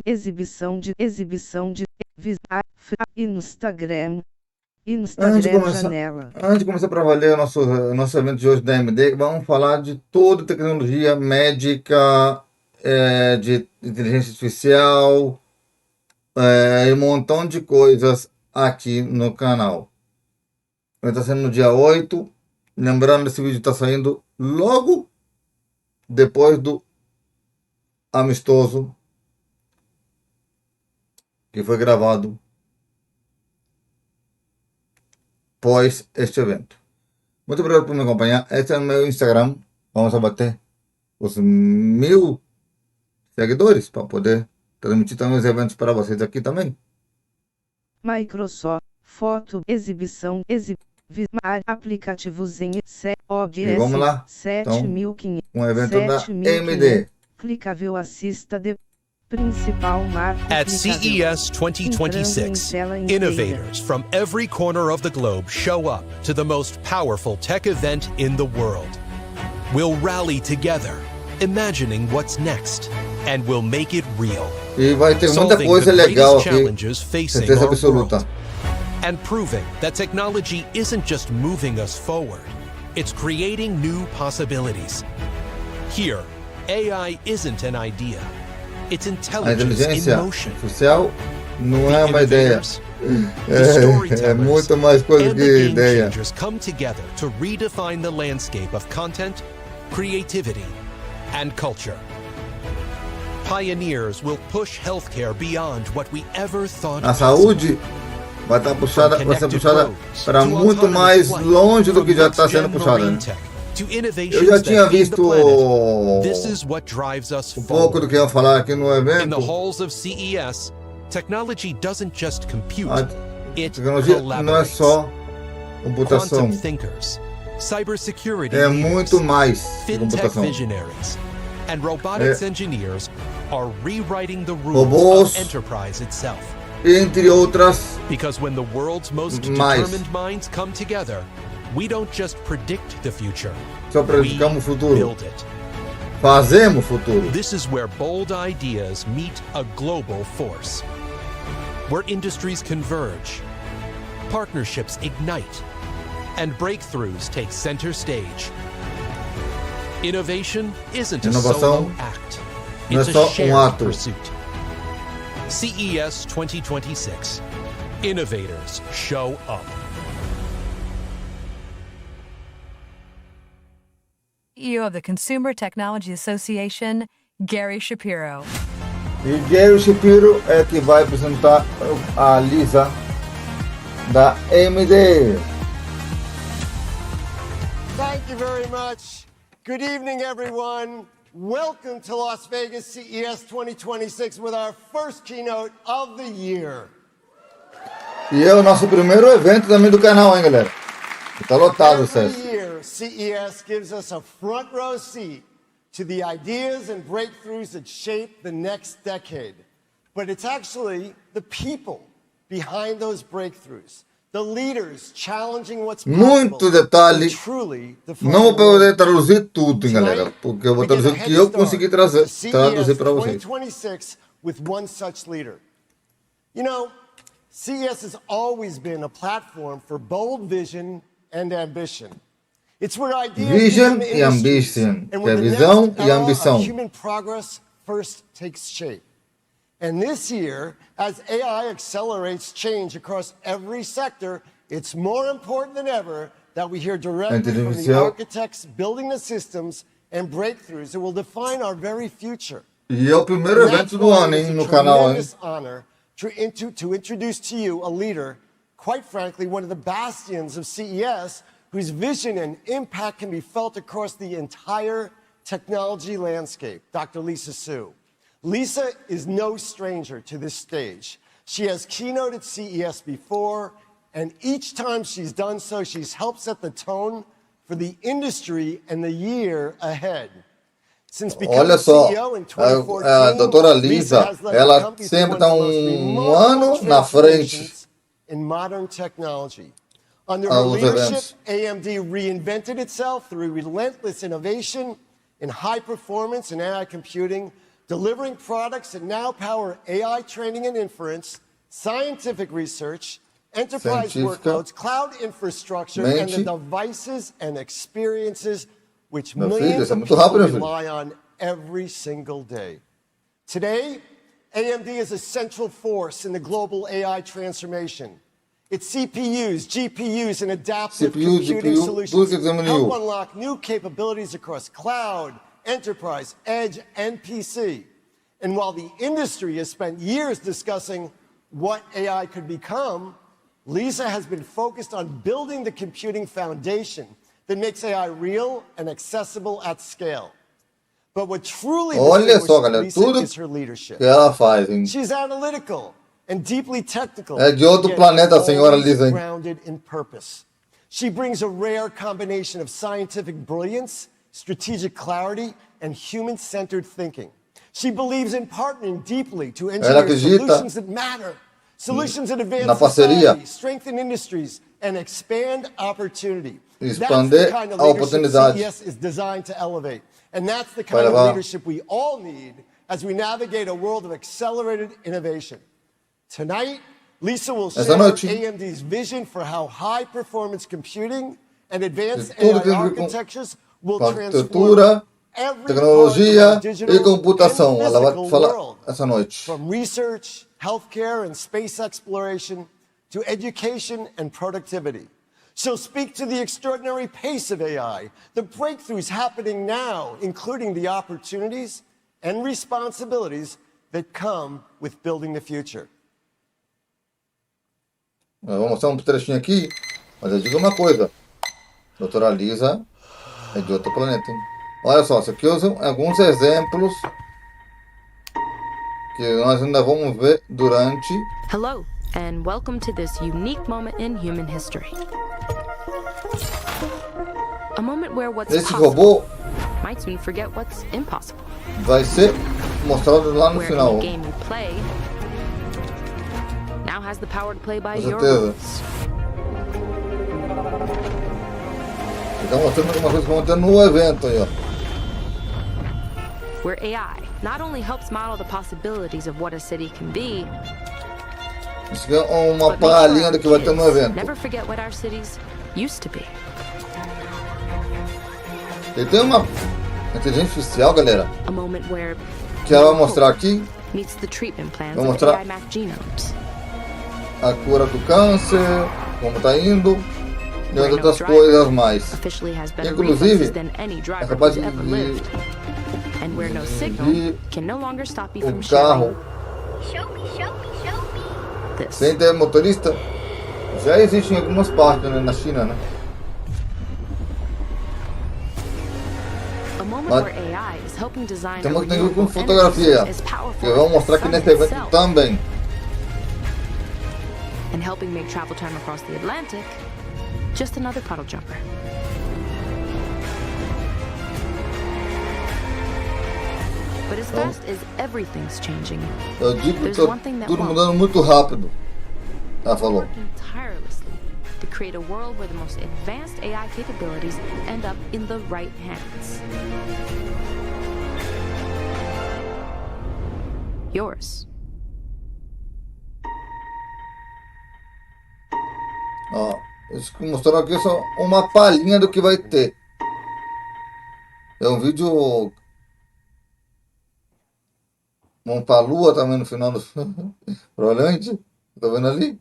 exibição de Instagram janela. Antes de começar para valer o nosso evento de hoje da AMD, vamos falar de toda a tecnologia médica, de inteligência artificial, e um montão de coisas aqui no canal. Está sendo no dia 8. Lembrando, esse vídeo está saindo logo depois do amistoso que foi gravado pós este evento. Muito obrigado por me acompanhar. Este é o meu Instagram. Vamos bater os 1000 seguidores para poder transmitir também os eventos para vocês aqui também. Microsoft, foto, exibição, aplicativos em E vamos lá. 7.500. Um evento da AMD. Clicável, assista de principal marco. At CES 2026, innovators from every corner of the globe show up to the most powerful tech event in the world. We'll rally together, imagining what's next, and we'll make it real. E vai ter muita coisa legal aqui, certeza absoluta. And proving that technology isn't just moving us forward, it's creating new possibilities. Here, AI isn't an idea. It's A intelligence in inteligência motion. artificial não é uma ideia. The É storytellers muito mais coisa and que the game ideia. changers come together to redefine the landscape of content, creativity, and culture. Pioneers will push healthcare beyond what we ever thought A possible. saúde vai ser puxada para muito mais longe do que já está sendo puxada. Né? Eu já tinha visto um pouco do que eu ia falar aqui no evento. In the halls of CES, technology doesn't just compute, A it tecnologia não é collaborates. só computação, Quantum thinkers, cybersecurity é leaders, muito mais que fintech computação. visionaries, and robotics engineers are rewriting the rules Robôs, of enterprise itself. entre outras. Because when the world's most Mais. determined minds come together, we don't just predict the future, Só we predicamos o futuro, build it. fazemos o futuro. This is where bold ideas meet a global force, where industries converge, partnerships ignite, and breakthroughs take center stage. Innovation isn't a Inovação solo act, não é it's só a shared ato. pursuit. CES 2026. Innovators show up. CEO of the Consumer Technology Association, Gary Shapiro. E Gary Shapiro é que vai apresentar a Lisa da AMD. Thank you very much. Good evening, everyone. Welcome to Las Vegas CES 2026 with our first keynote of the year. E é o nosso primeiro evento também do canal, hein, galera? Tá lotado, Every César. year, CES gives us a front row seat to the ideas and breakthroughs that shape the next decade. But it's actually the people behind those breakthroughs, the leaders challenging what's Muito possible, detalhe. who truly define Não vou the world. poder traduzir tudo, hein, galera, porque eu vou traduzir o que eu consegui traduzir para vocês. 2026 with one such leader. You know, CES has always been a platform for bold vision and ambition. It's where ideas Vision become e industries, ambition, and que é where the visão next e era ambição. of human progress first takes shape. And this year, as AI accelerates change across every sector, it's more important than ever that we hear directly from the Artificial. architects building the systems and breakthroughs that will define our very future. E é o primeiro evento do ano, hein, no canal, hein? It's a tremendous honor to introduce to you a leader, quite frankly, one of the bastions of CES, whose vision and impact can be felt across the entire technology landscape, Dr. Lisa Su. Lisa is no stranger to this stage. She has keynoted CES before, and each time she's done so, she's helped set the tone for the industry and the year ahead. Since becoming Olha só, CEO in a 2014, doutora Lisa, has led the ela company sempre through está one of the most ano remarkable na frente transformations in modern technology. Under her aos leadership, eventos. AMD reinvented itself through relentless innovation in high performance and AI computing, delivering products that now power AI training and inference, scientific research, enterprise workloads, cloud infrastructure, and the devices and experiences which millions of people rely on every single day. Today, AMD is a central force in the global AI transformation. Its CPUs, GPUs, and adaptive computing solutions help unlock new capabilities across cloud, enterprise, edge, and PC. And while the industry has spent years discussing what AI could become, Lisa has been focused on building the computing foundation that makes AI real and accessible at scale. But what truly distinguishes Lisa is her leadership. She's analytical and deeply technical, grounded in purpose. She brings a rare combination of scientific brilliance, strategic clarity, and human-centered thinking. She believes in partnering deeply to engineer solutions that matter, solutions that advance society, strengthen industries, and expand opportunity. That's the kind of leadership CES is designed to elevate. And that's the kind of leadership we all need as we navigate a world of accelerated innovation. Tonight, Lisa will share AMD's vision for how high-performance computing and advanced AI architectures will transform every part of our digital and physical world, from research, healthcare, and space exploration to education and productivity. She'll speak to the extraordinary pace of AI, the breakthroughs happening now, including the opportunities and responsibilities that come with building the future. Vou mostrar um trechinho aqui, mas eu digo uma coisa. Doutora Lisa é de outro planeta, hein? Olha só, isso aqui são alguns exemplos que nós ainda vamos ver durante... Hello, and welcome to this unique moment in human history. A moment where what's possible might soon forget what's impossible. Vai ser mostrado lá no final. Where any game you play now has the power to play by your rules. Está mostrando alguma coisa que aconteceu no evento aí, ó. Where AI not only helps model the possibilities of what a city can be, isso aqui é uma palhinha do que vai ter no evento. Never forget what our cities used to be. E tem uma inteligência artificial, galera, que ela vai mostrar aqui. Vai mostrar a cura do câncer, como está indo, e outras coisas mais. Inclusive, é capaz de o carro sem ter motorista. Já existe em algumas partes, né, na China, né? Mas tem que ver com fotografia, que eu vou mostrar aqui nesse evento também. And helping make travel time across the Atlantic just another puddle jumper. But as fast as everything's changing, eu digo que tá tudo mudando muito rápido. Ela falou. Tirelessly to create a world where the most advanced AI capabilities end up in the right hands. Yours. Ó, isso que mostrou aqui é só uma palhinha do que vai ter. É um vídeo. Vamos para a lua também no final do. Provavelmente. Tá vendo ali?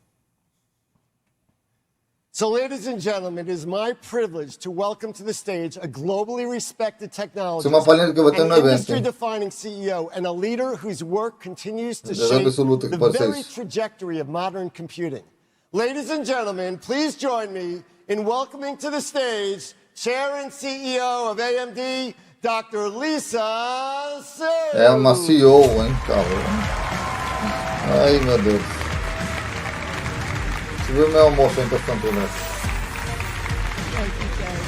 So, ladies and gentlemen, it is my privilege to welcome to the stage a globally respected technologist, an industry-defining CEO, and a leader whose work continues to shape the very trajectory of modern computing. Ladies and gentlemen, please join me in welcoming to the stage Chair and CEO of AMD, Dr. Lisa Su. É uma CEO, hein, cara? Ai, meu Deus. Você viu meu almoço aí encostando por nessa? Thank you, Jerry.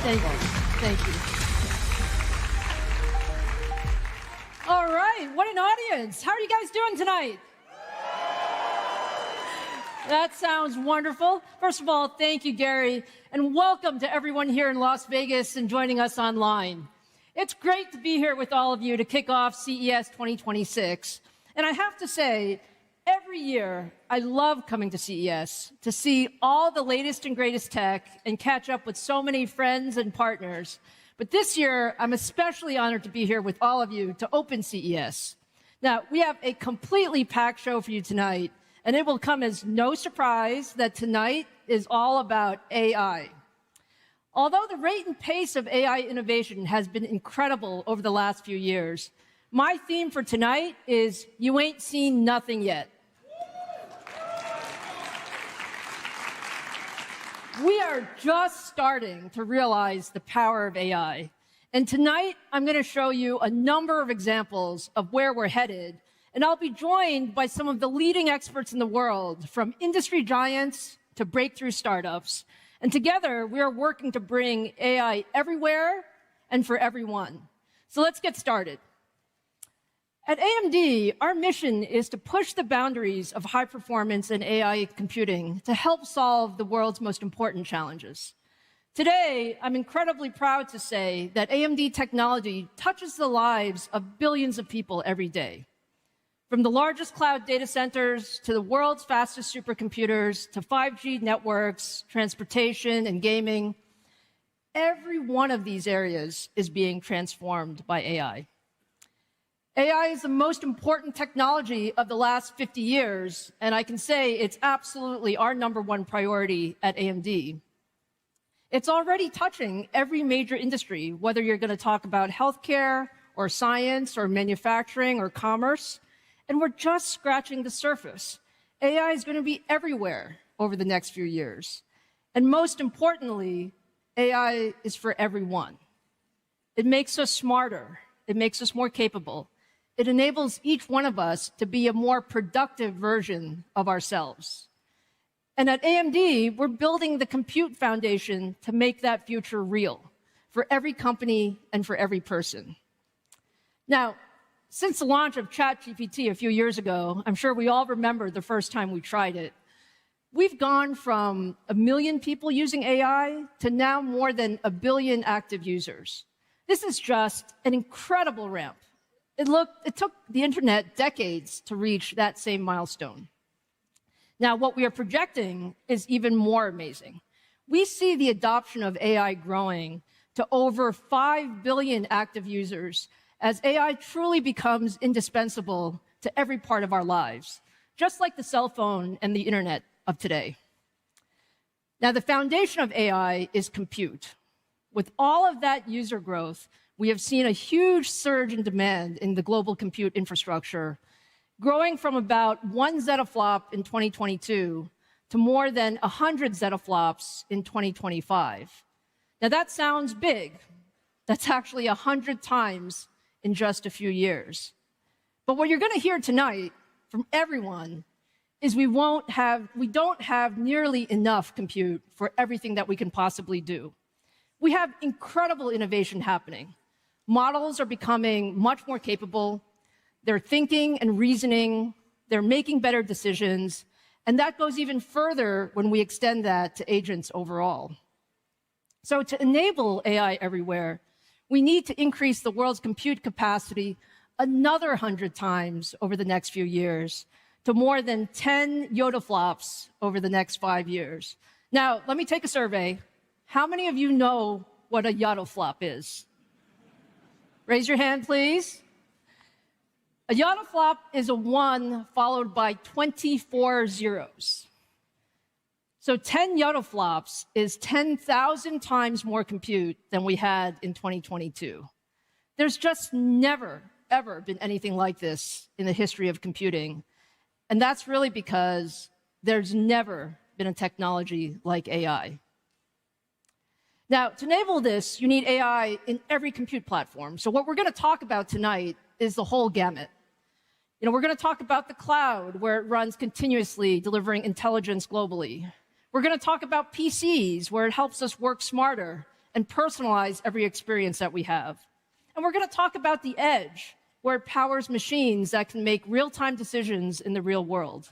Thank you. Thank you. All right, what an audience. How are you guys doing tonight? That sounds wonderful. First of all, thank you, Gary, and welcome to everyone here in Las Vegas and joining us online. It's great to be here with all of you to kick off CES 2026. And I have to say, every year, I love coming to CES to see all the latest and greatest tech and catch up with so many friends and partners. But this year, I'm especially honored to be here with all of you to open CES. Now, we have a completely packed show for you tonight, and it will come as no surprise that tonight is all about AI. Although the rate and pace of AI innovation has been incredible over the last few years, my theme for tonight is you ain't seen nothing yet. We are just starting to realize the power of AI. And tonight, I'm going to show you a number of examples of where we're headed. And I'll be joined by some of the leading experts in the world, from industry giants to breakthrough startups. And together, we are working to bring AI everywhere and for everyone. So let's get started. At AMD, our mission is to push the boundaries of high performance and AI computing to help solve the world's most important challenges. Today, I'm incredibly proud to say that AMD technology touches the lives of billions of people every day. From the largest cloud data centers to the world's fastest supercomputers to 5G networks, transportation, and gaming, every one of these areas is being transformed by AI. AI is the most important technology of the last 50 years, and I can say it's absolutely our #1 priority at AMD. It's already touching every major industry, whether you're going to talk about healthcare or science or manufacturing or commerce. And we're just scratching the surface. AI is going to be everywhere over the next few years. And most importantly, AI is for everyone. It makes us smarter. It makes us more capable. It enables each one of us to be a more productive version of ourselves. And at AMD, we're building the compute foundation to make that future real for every company and for every person. Now, since the launch of ChatGPT a few years ago, I'm sure we all remember the first time we tried it. We've gone from 1 million people using AI to now more than 1 billion active users. This is just an incredible ramp. It took the internet decades to reach that same milestone. Now, what we are projecting is even more amazing. We see the adoption of AI growing to over 5 billion active users as AI truly becomes indispensable to every part of our lives, just like the cell phone and the internet of today. Now, the foundation of AI is compute. With all of that user growth, we have seen a huge surge in demand in the global compute infrastructure, growing from about 1 zettaflop in 2022 to more than 100 zettaflops in 2025. Now, that sounds big. That's actually 100 times in just a few years. But what you're going to hear tonight from everyone is we don't have nearly enough compute for everything that we can possibly do. We have incredible innovation happening. Models are becoming much more capable. They're thinking and reasoning. They're making better decisions. And that goes even further when we extend that to agents overall. So to enable AI everywhere, we need to increase the world's compute capacity another 100 times over the next few years to more than 10 yottaflops over the next 5 years. Now, let me take a survey. How many of you know what a yottaflop is? Raise your hand, please. A yottaflop is a 1 followed by 24 zeros. So 10 yottaflops is 10,000 times more compute than we had in 2022. There's just never, ever been anything like this in the history of computing. And that's really because there's never been a technology like AI. Now, to enable this, you need AI in every compute platform. So what we're going to talk about tonight is the whole gamut. We're going to talk about the cloud, where it runs continuously, delivering intelligence globally. We're going to talk about PCs, where it helps us work smarter and personalize every experience that we have. And we're going to talk about the edge, where it powers machines that can make real-time decisions in the real world.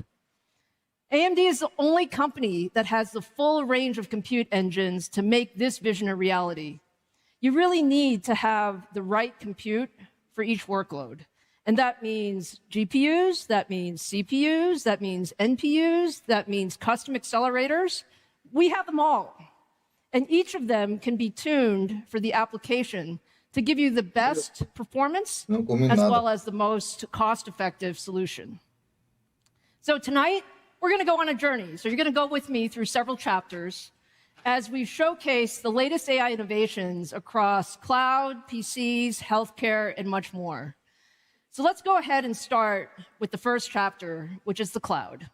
AMD is the only company that has the full range of compute engines to make this vision a reality. you really need to have the right compute for each workload. And that means GPUs, that means CPUs, that means NPUs, that means custom accelerators. We have them all. And each of them can be tuned for the application to give you the best performance as well as the most cost-effective solution. So tonight, we're going to go on a journey. So you're going to go with me through several chapters as we showcase the latest AI innovations across cloud, PCs, healthcare, and much more. So let's go ahead and start with the first chapter, which is the cloud.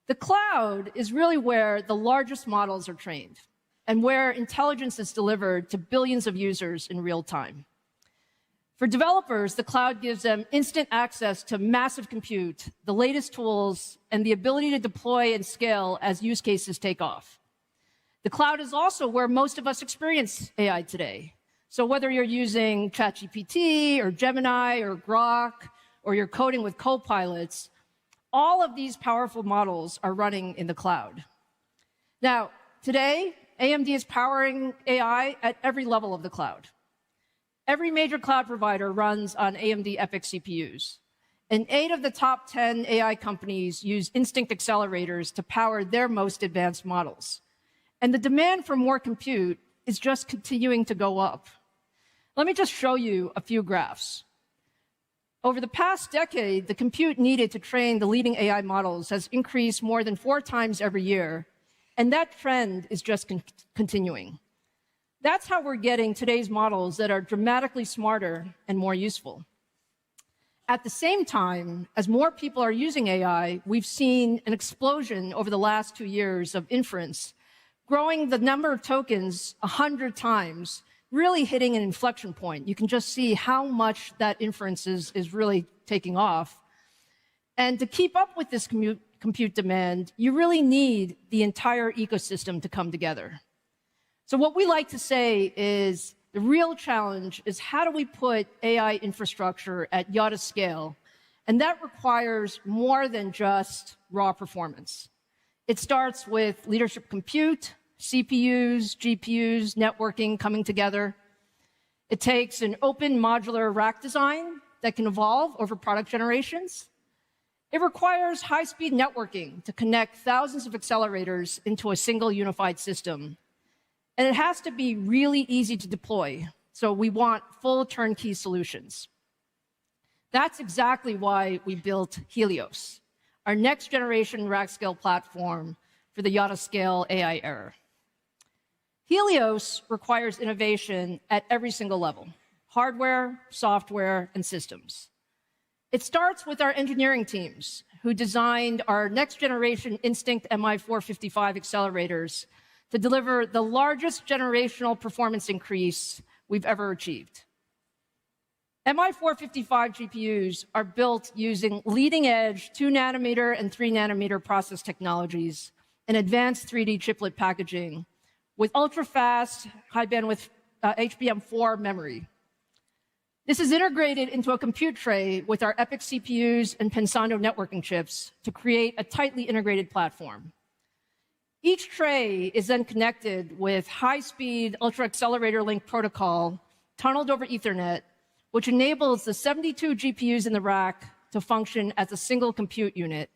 The cloud is really where the largest models are trained and where intelligence is delivered to billions of users in real time. For developers, the cloud gives them instant access to massive compute, the latest tools, and the ability to deploy and scale as use cases take off. The cloud is also where most of us experience AI today. So whether you're using ChatGPT or Gemini or Grok, or you're coding with copilots, all of these powerful models are running in the cloud. Now, today, AMD is powering AI at every level of the cloud. Every major cloud provider runs on AMD EPYC CPUs. And 8 of the top 10 AI companies use Instinct accelerators to power their most advanced models. And the demand for more compute is just continuing to go up. Let me just show you a few graphs. Over the past decade, the compute needed to train the leading AI models has increased more than 4 times every year, and that trend is just continuing. That's how we're getting today's models that are dramatically smarter and more useful. At the same time, as more people are using AI, we've seen an explosion over the last 2 years of inference, growing the number of tokens 100 times, really hitting an inflection point. You can just see how much that inference is really taking off. And to keep up with this compute demand, you really need the entire ecosystem to come together. So what we like to say is the real challenge is how do we put AI infrastructure at YATA scale? And that requires more than just raw performance. It starts with leadership compute, CPUs, GPUs, networking coming together. It takes an open modular rack design that can evolve over product generations. It requires high-speed networking to connect thousands of accelerators into a single unified system. And it has to be really easy to deploy. So we want full turnkey solutions. That's exactly why we built Helios, our next generation rack scale platform for the YATA scale AI era. Helios requires innovation at every single level: hardware, software, and systems. It starts with our engineering teams, who designed our next generation Instinct MI455 accelerators to deliver the largest generational performance increase we've ever achieved. MI455 GPUs are built using leading-edge 2-nanometer and 3-nanometer process technologies and advanced 3D chiplet packaging with ultra-fast, high-bandwidth HBM4 memory. This is integrated into a compute tray with our EPYC CPUs and Pensando networking chips to create a tightly integrated platform. Each tray is then connected with high-speed ultra-accelerator link protocol tunneled over Ethernet, which enables the 72 GPUs in the rack to function as a single compute unit.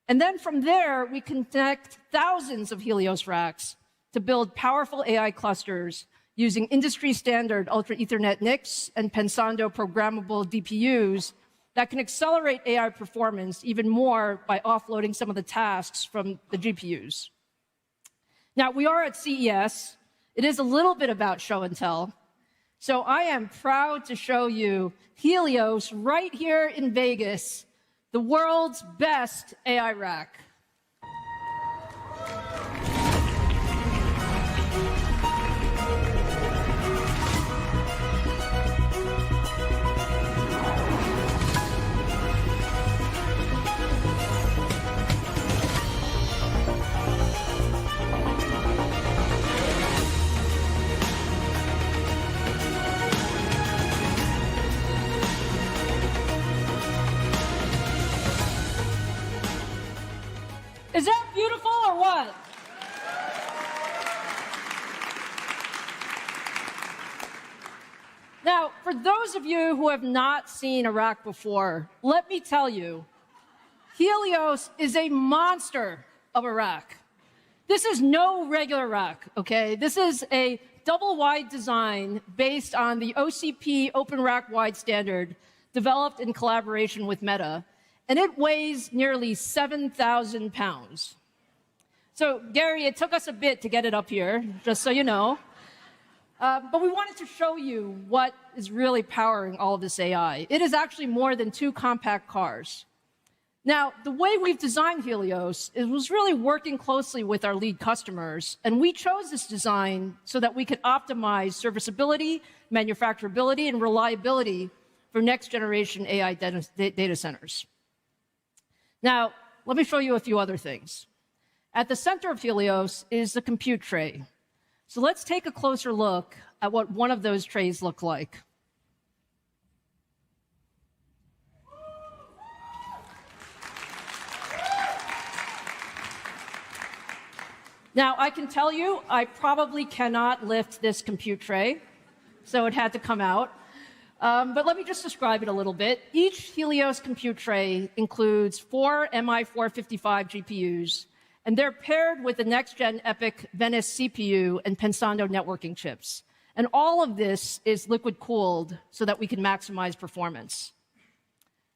And then from there, we connect thousands of Helios racks to build powerful AI clusters using industry-standard Ultra Ethernet NICs and Pensando programmable DPUs that can accelerate AI performance even more by offloading some of the tasks from the GPUs. Now, we are at CES. It is a little bit about show and tell. So I am proud to show you Helios right here in Vegas, the world's best AI rack. Is that beautiful or what? Now, for those of you who have not seen a rack before, let me tell you, Helios is a monster of a rack. This is no regular rack, okay? This is a double-wide design based on the OCP Open Rack Wide standard developed in collaboration with Meta, and it weighs nearly 7,000 pounds. So, Gary, it took us a bit to get it up here, just so you know. But we wanted to show you what is really powering all of this AI. It is actually more than 2 compact cars. Now, the way we've designed Helios was really working closely with our lead customers, and we chose this design so that we could optimize serviceability, manufacturability, and reliability for next-generation AI data centers. Now, let me show you a few other things. At the center of Helios is the compute tray. So let's take a closer look at what one of those trays look like. Now, I can tell you, I probably cannot lift this compute tray, so it had to come out. But let me just describe it a little bit. Each Helios compute tray includes 4 MI455 GPUs, and they're paired with the next-gen EPYC Venice CPU and Pensando networking chips. And all of this is liquid-cooled so that we can maximize performance.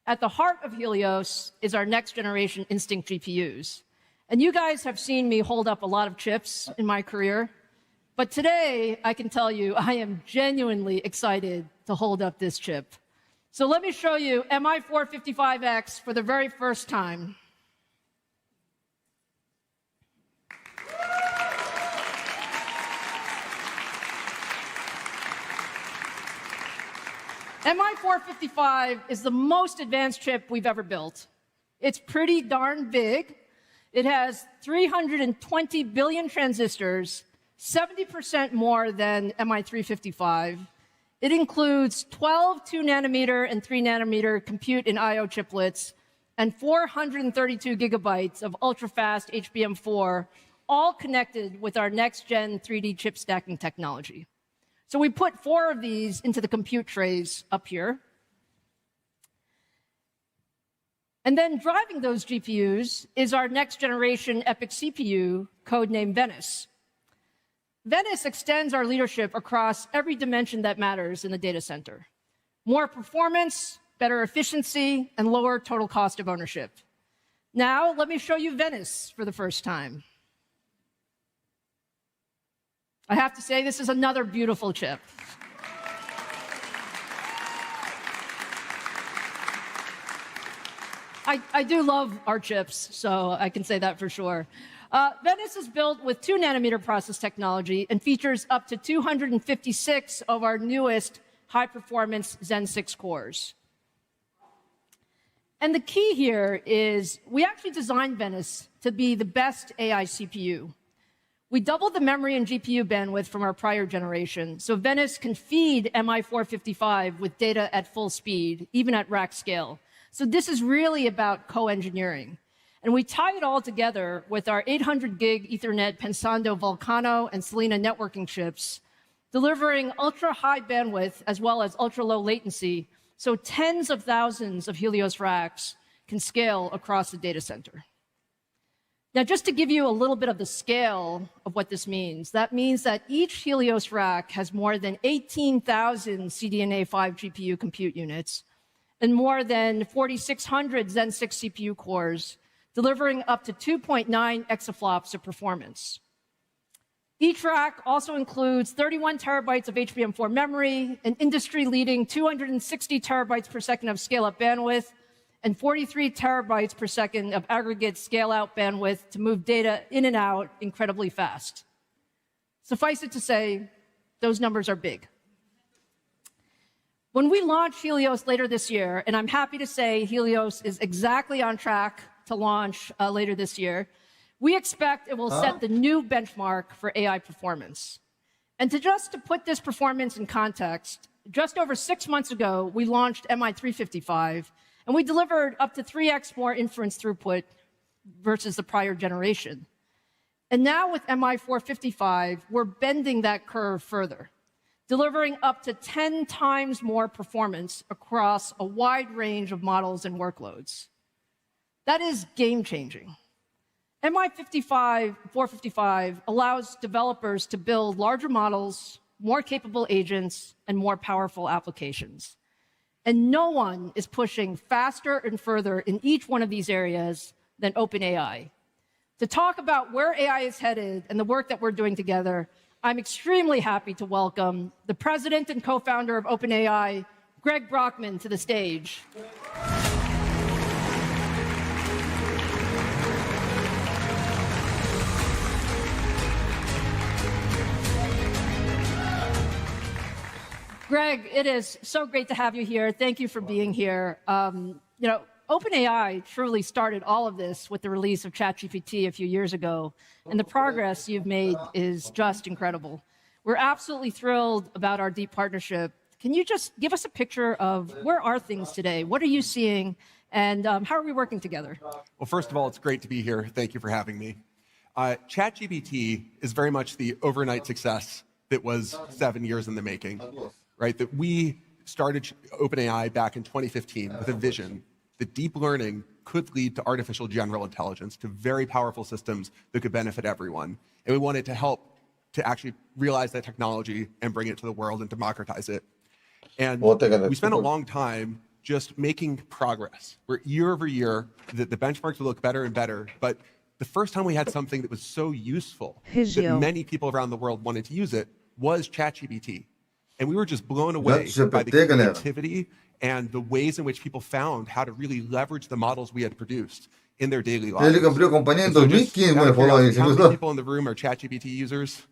At the heart of Helios is our next-generation Instinct GPUs. And you guys have seen me hold up a lot of chips in my career. But today, I can tell you, I am genuinely excited to hold up this chip. So let me show you MI455X for the very first time. MI455 is the most advanced chip we've ever built. It's pretty darn big. It has 320 billion transistors, 70% more than MI355. It includes 12 2-nanometer and 3-nanometer compute and I/O chiplets, and 432 gigabytes of ultra-fast HBM4, all connected with our next-gen 3D chip stacking technology. So we put 4 of these into the compute trays up here. And then driving those GPUs is our next-generation EPYC CPU, codenamed Venice. Venice extends our leadership across every dimension that matters in the data center. More performance, better efficiency, and lower total cost of ownership. Now, let me show you Venice for the first time. I have to say, this is another beautiful chip. I do love our chips, so I can say that for sure. Venice is built with 2-nanometer process technology and features up to 256 of our newest high-performance Zen 6 cores. And the key here is we actually designed Venice to be the best AI CPU. We doubled the memory and GPU bandwidth from our prior generation, so Venice can feed MI455 with data at full speed, even at rack scale. So this is really about co-engineering. And we tie it all together with our 800 gig Ethernet Pensando Vulcano and Selena networking chips, delivering ultra-high bandwidth as well as ultra-low latency, so tens of thousands of Helios racks can scale across the data center. Now, just to give you a little bit of the scale of what this means, that means that each Helios rack has more than 18,000 CDNA 5 GPU compute units and more than 4,600 Zen 6 CPU cores, delivering up to 2.9 exaflops of performance. Each rack also includes 31 terabytes of HBM4 memory, an industry-leading 260 terabytes per second of scale-up bandwidth, and 43 terabytes per second of aggregate scale-out bandwidth to move data in and out incredibly fast. Suffice it to say, those numbers are big. When we launch Helios later this year, and I'm happy to say Helios is exactly on track to launch later this year, we expect it will set the new benchmark for AI performance. And to put this performance in context, just over 6 months ago, we launched MI355, and we delivered up to 3x more inference throughput versus the prior generation. And now with MI455, we're bending that curve further, delivering up to 10 times more performance across a wide range of models and workloads. That is game-changing. MI455 allows developers to build larger models, more capable agents, and more powerful applications. And no one is pushing faster and further in each one of these areas than OpenAI. To talk about where AI is headed and the work that we're doing together, I'm extremely happy to welcome the president and co-founder of OpenAI, Greg Brockman, to the stage. Greg, it is so great to have you here. Thank you for being here. OpenAI truly started all of this with the release of ChatGPT a few years ago, and the progress you've made is just incredible. We're absolutely thrilled about our deep partnership. Can you just give us a picture of where are things today? What are you seeing, and how are we working together? Well, first of all, it's great to be here. Thank you for having me. ChatGPT is very much the overnight success that was 7 years in the making. Right, that we started OpenAI back in 2015 with a vision that deep learning could lead to artificial general intelligence, to very powerful systems that could benefit everyone. And we wanted to help to actually realize that technology and bring it to the world and democratize it. And we spent a long time just making progress. Where year over year, the benchmarks would look better and better. But the first time we had something that was so useful that many people around the world wanted to use it was ChatGPT. And we were just blown away by the creativity and the ways in which people found how to really leverage the models we had produced in their daily lives. Ele abriu a companhia em 2015, How falou many people in the room are ChatGPT users?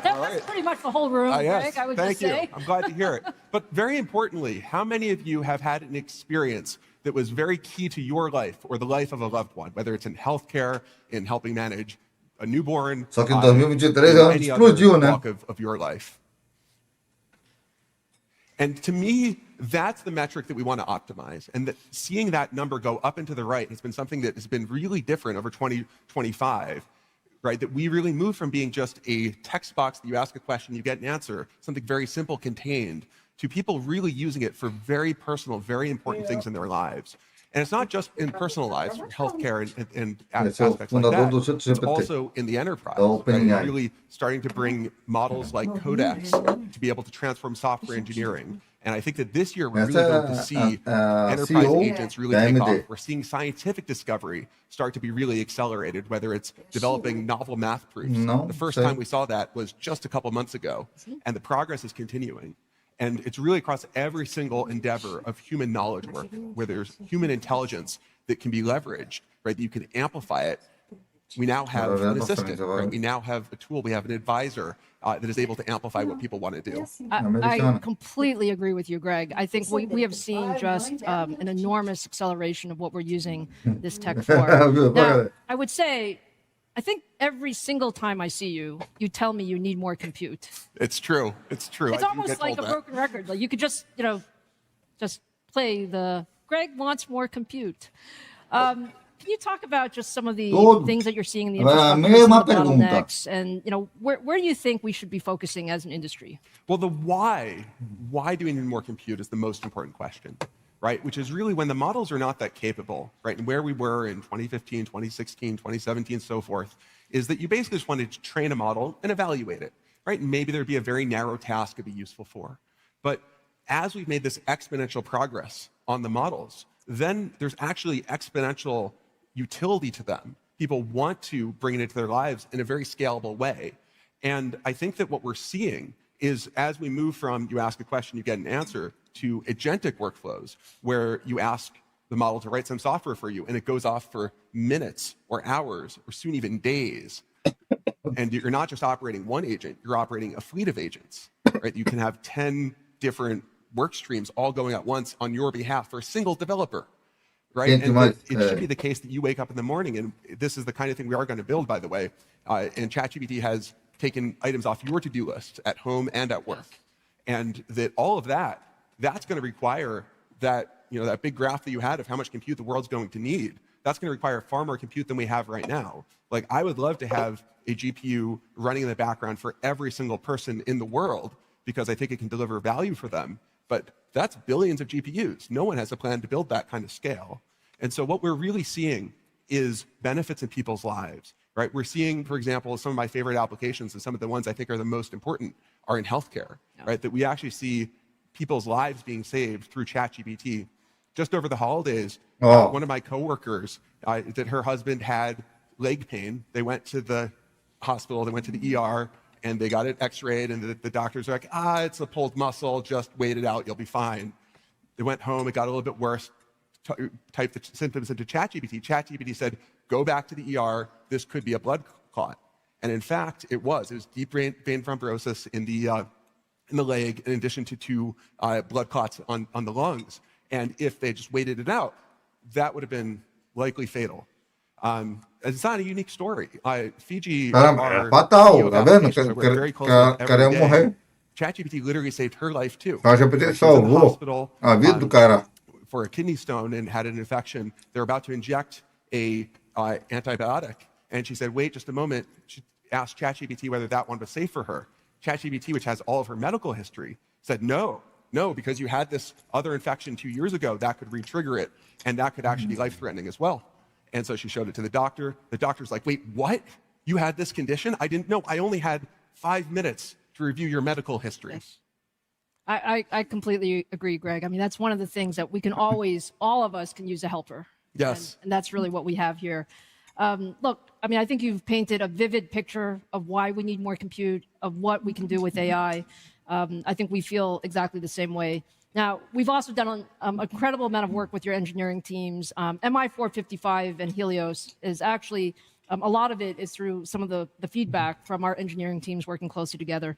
That's pretty much the whole room, Greg, I would just say. Thank you. I'm glad to hear it. But very importantly, how many of you have had an experience that was very key to your life or the life of a loved one, whether it's in healthcare, in helping manage a newborn, Só que em 2023 any explodiu, other né? walk of your life? And to me, that's the metric that we want to optimize. And that seeing that number go up and to the right has been something that has been really different over 2025, right? That we really moved from being just a text box that you ask a question, you get an answer, something very simple contained, to people really using it for very personal, very important things in their lives. And it's not just in personal lives, for healthcare and aspects like that. It's also in the enterprise, right? Really starting to bring models like Codex to be able to transform software engineering. And I think that this year we're really going to see enterprise agents really take off. We're seeing scientific discovery start to be really accelerated, whether it's developing novel math proofs. The first time we saw that was just a couple months ago, and the progress is continuing. And it's really across every single endeavor of human knowledge work, where there's human intelligence that can be leveraged, right? That you can amplify it. We now have an assistant, right? We now have a tool, we have an advisor that is able to amplify what people want to do. I completely agree with you, Greg. I think we have seen just an enormous acceleration of what we're using this tech for. Now, I would say, I think every single time I see you, you tell me you need more compute. It's true. It's true. It's almost like a broken record. Like you could just, just play the Greg wants more compute. Can you talk about just some of the things that you're seeing in the infrastructure, some of the bottlenecks, and where do you think we should be focusing as an industry? Well, the why do we need more compute is the most important question, right? Which is really when the models are not that capable, right? And where we were in 2015, 2016, 2017, so forth, is that you basically just wanted to train a model and evaluate it, right? And maybe there'd be a very narrow task it'd be useful for. But as we've made this exponential progress on the models, then there's actually exponential utility to them. People want to bring it into their lives in a very scalable way. And I think that what we're seeing is as we move from you ask a question, you get an answer, to agentic workflows, where you ask the model to write some software for you, and it goes off for minutes or hours or soon even days. And you're not just operating one agent, you're operating a fleet of agents, right? You can have 10 different work streams all going at once on your behalf for a single developer, right? And it should be the case that you wake up in the morning, and this is the kind of thing we are going to build, by the way, and ChatGPT has taken items off your to-do list at home and at work. And that all of that's going to require that, that big graph that you had of how much compute the world's going to need that's going to require far more compute than we have right now. Like, I would love to have a GPU running in the background for every single person in the world because I think it can deliver value for them. But that's billions of GPUs. No one has a plan to build that kind of scale. And so what we're really seeing is benefits in people's lives, right? We're seeing, for example, some of my favorite applications and some of the ones I think are the most important are in healthcare, right? That we actually see people's lives being saved through ChatGPT. Just over the holidays, one of my coworkers, that her husband had leg pain. They went to the hospital, they went to the ER, and they got it x-rayed, and the doctors are like, it's a pulled muscle, just wait it out, you'll be fine. They went home, it got a little bit worse, typed the symptoms into ChatGPT. ChatGPT said, go back to the ER, this could be a blood clot. And in fact, it was deep vein thrombosis in the leg, in addition to 2 blood clots on the lungs. And if they just waited it out, that would have been likely fatal. It's not a unique story. Fiji, our CEO of applications I work very closely with every day, ChatGPT literally saved her life too. She was in the hospital for a kidney stone and had an infection. They're about to inject a antibiotic, and she said, "Wait just a moment." She asked ChatGPT whether that one was safe for her. ChatGPT, which has all of her medical history, said, "No, because you had this other infection 2 years ago, that could re-trigger it, and that could actually be life-threatening as well." And so she showed it to the doctor. The doctor's like, "Wait, what? You had this condition? I didn't know. I only had 5 minutes to review your medical history." Yes. I completely agree, Greg. I mean, that's one of the things that we can always, all of us can use a helper. Yes. And that's really what we have here. Look, I mean, I think you've painted a vivid picture of why we need more compute, of what we can do with AI. I think we feel exactly the same way. Now, we've also done an incredible amount of work with your engineering teams. MI455 and Helios is actually, a lot of it is through some of the feedback from our engineering teams working closely together.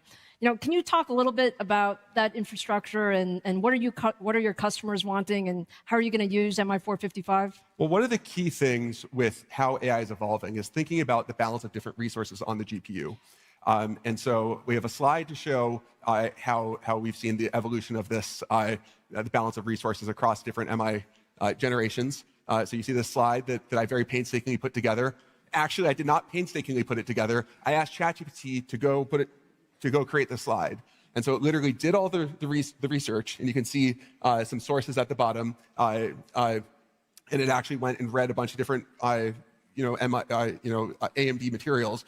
Can you talk a little bit about that infrastructure and what are your customers wanting and how are you going to use MI455? Well, one of the key things with how AI is evolving is thinking about the balance of different resources on the GPU. And so we have a slide to show how we've seen the evolution of this, the balance of resources across different MI generations. So you see this slide that I very painstakingly put together. Actually, I did not painstakingly put it together. I asked ChatGPT to go create the slide. And so it literally did all the research, and you can see some sources at the bottom. And it actually went and read a bunch of different AMD materials,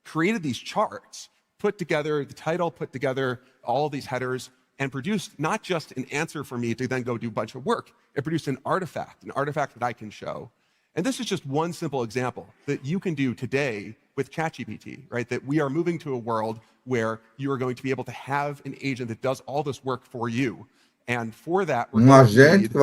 created these charts, put together the title, put together all of these headers, and produced not just an answer for me to then go do a bunch of work. It produced an artifact that I can show. And this is just one simple example that you can do today with ChatGPT, right? That we are moving to a world where you are going to be able to have an agent that does all this work for you. And for that, we're going to need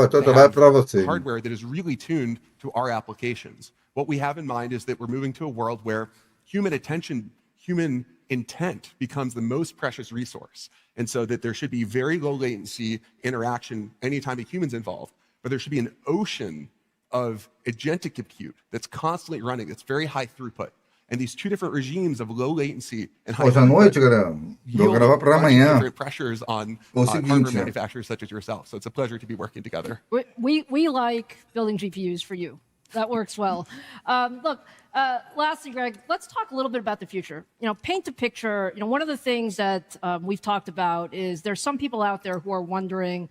hardware that is really tuned to our applications. What we have in mind is that we're moving to a world where human attention, human intent becomes the most precious resource. And so that there should be very low latency interaction anytime a human's involved, but there should be an ocean of agentic compute that's constantly running, that's very high throughput. And these two different regimes of low latency and high throughput different pressures on hardware manufacturers such as yourself. So it's a pleasure to be working together. We like building GPUs for you. That works well. Look, lastly, Greg, let's talk a little bit about the future. Paint a picture. One of the things that we've talked about is there's some people out there who are wondering,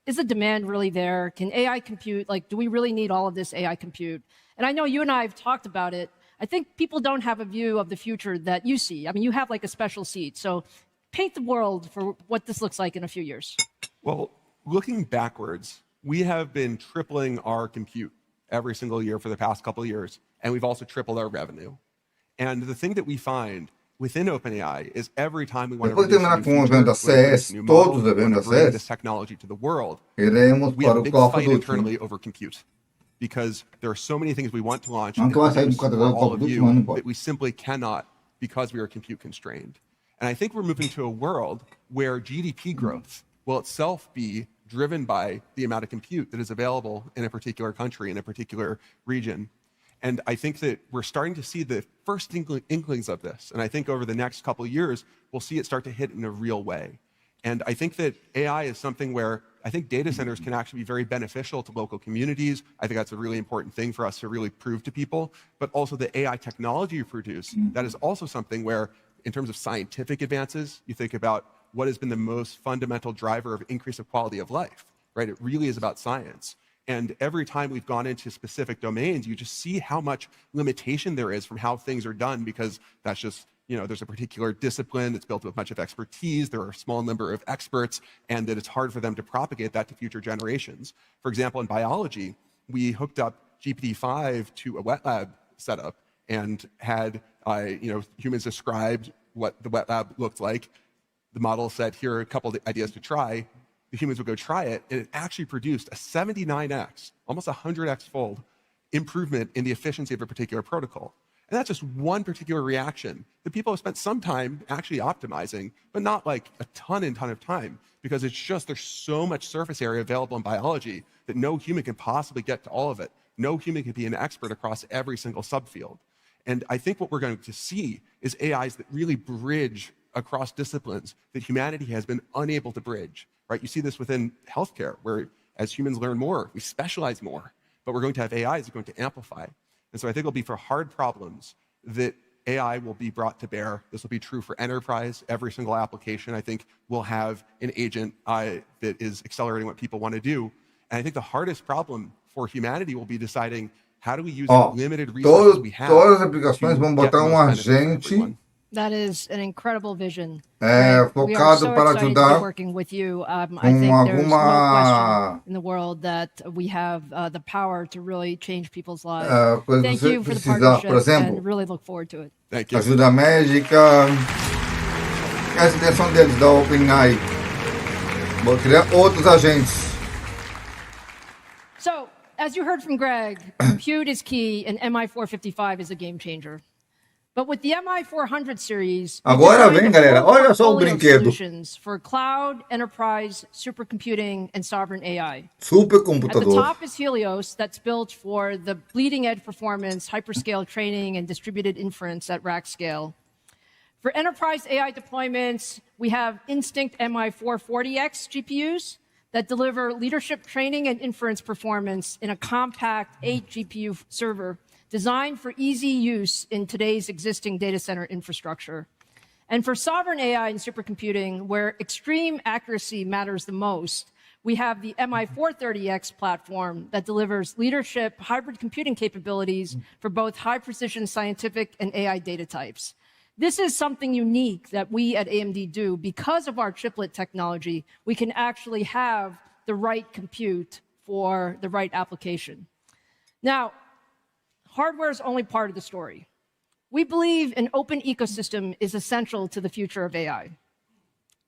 is the demand really there? Can AI compute? Do we really need all of this AI compute? And I know you and I have talked about it. I think people don't have a view of the future that you see. I mean, you have a special seat. So paint the world for what this looks like in a few years. Well, looking backwards, we have been tripling our compute every single year for the past couple of years, and we've also tripled our revenue. And the thing that we find within OpenAI is every time we want to release new model, bring this technology to the world, we have a big fight internally over compute. Because there are so many things we want to launch for all of you that we simply cannot because we are compute constrained. And I think we're moving to a world where GDP growth will itself be driven by the amount of compute that is available in a particular country, in a particular region. And I think that we're starting to see the first inklings of this. And I think over the next couple of years, we'll see it start to hit in a real way. And I think that AI is something where I think data centers can actually be very beneficial to local communities. I think that's a really important thing for us to really prove to people. But also the AI technology you produce, that is also something where, in terms of scientific advances, you think about what has been the most fundamental driver of increase of quality of life, right? It really is about science. And every time we've gone into specific domains, you just see how much limitation there is from how things are done, because that's just, there's a particular discipline that's built with much of expertise, there are a small number of experts, and that it's hard for them to propagate that to future generations. For example, in biology, we hooked up GPT-5 to a wet lab setup and had humans described what the wet lab looked like. The model said, here are a couple of ideas to try. The humans would go try it, and it actually produced a 79x, almost 100x fold improvement in the efficiency of a particular protocol. And that's just one particular reaction that people have spent some time actually optimizing, but not like a ton of time, because it's just, there's so much surface area available in biology that no human can possibly get to all of it. No human can be an expert across every single subfield. And I think what we're going to see is AIs that really bridge across disciplines that humanity has been unable to bridge, right? You see this within healthcare, where as humans learn more, we specialize more, but we're going to have AIs that are going to amplify. And so I think it'll be for hard problems that AI will be brought to bear. This will be true for enterprise, every single application. I think we'll have an agent that is accelerating what people want to do. And I think the hardest problem for humanity will be deciding, how do we use the limited resources we have? Todas as aplicações vão botar agente That is an incredible vision. focado para ajudar working with you. I think there's no question in the world that we have the power to really change people's lives. Thank you for the partnership, por exemplo, and really look forward to it. Thank you. Ajuda médica. Essa é a intenção deles, da OpenAI. Vou criar outros agentes. So, as you heard from Greg, compute is key, and MI455 is a game changer. But with the MI400 series, agora vem, galera, olha só o brinquedo. Solutions for cloud, enterprise, supercomputing, and sovereign AI. Supercomputador. At the top is Helios, that's built for the bleeding-edge performance, hyperscale training, and distributed inference at rack scale. For enterprise AI deployments, we have Instinct MI440X GPUs that deliver leadership training and inference performance in a compact 8-GPU server designed for easy use in today's existing data center infrastructure. And for sovereign AI and supercomputing, where extreme accuracy matters the most, we have the MI430X platform that delivers leadership hybrid computing capabilities for both high-precision scientific and AI data types. This is something unique that we at AMD do. Because of our chiplet technology, we can actually have the right compute for the right application. Now, hardware is only part of the story. We believe an open ecosystem is essential to the future of AI.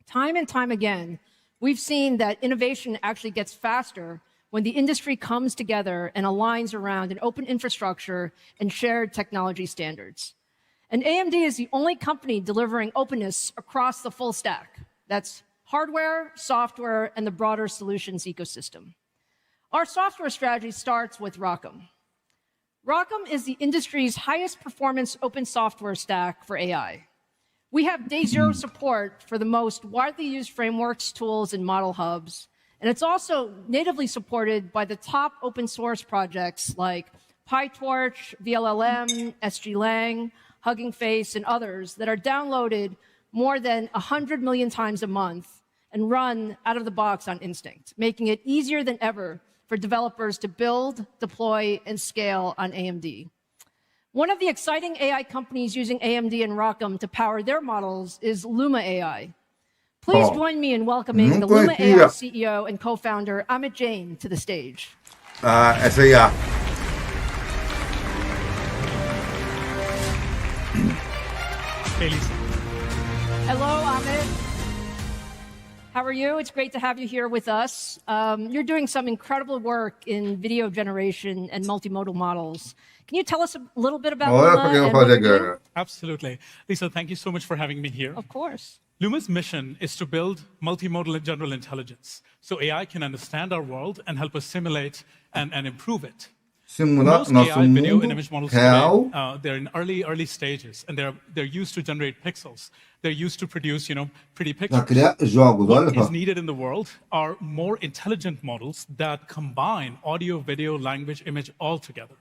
Time and time again, we've seen that innovation actually gets faster when the industry comes together and aligns around an open infrastructure and shared technology standards. And AMD is the only company delivering openness across the full stack. That's hardware, software, and the broader solutions ecosystem. Our software strategy starts with ROCm. ROCm is the industry's highest performance open software stack for AI. We have day zero support for the most widely used frameworks, tools, and model hubs. And it's also natively supported by the top open source projects like PyTorch, VLLM, SGLang, Hugging Face, and others that are downloaded more than 100 million times a month and run out of the box on Instinct, making it easier than ever for developers to build, deploy, and scale on AMD. One of the exciting AI companies using AMD and ROCm to power their models is Luma AI. Please join me in welcoming the Luma AI CEO and co-founder Amit Jain to the stage. Essa aí, Hey, Lisa. Hello, Amit. How are you? It's great to have you here with us. You're doing some incredible work in video generation and multimodal models. Can you tell us a little bit about Luma and what you're doing? Absolutely. Lisa, thank you so much for having me here. Of course. Luma's mission is to build multimodal general intelligence so AI can understand our world and help us simulate and improve it. Simular Most nosso AI video and mundo image models real. today, they're in early stages, and they're used to generate pixels. They're used to produce, pretty Para pictures. criar jogos, olha What is só. needed in the world are more intelligent models that combine audio, video, language, image all together.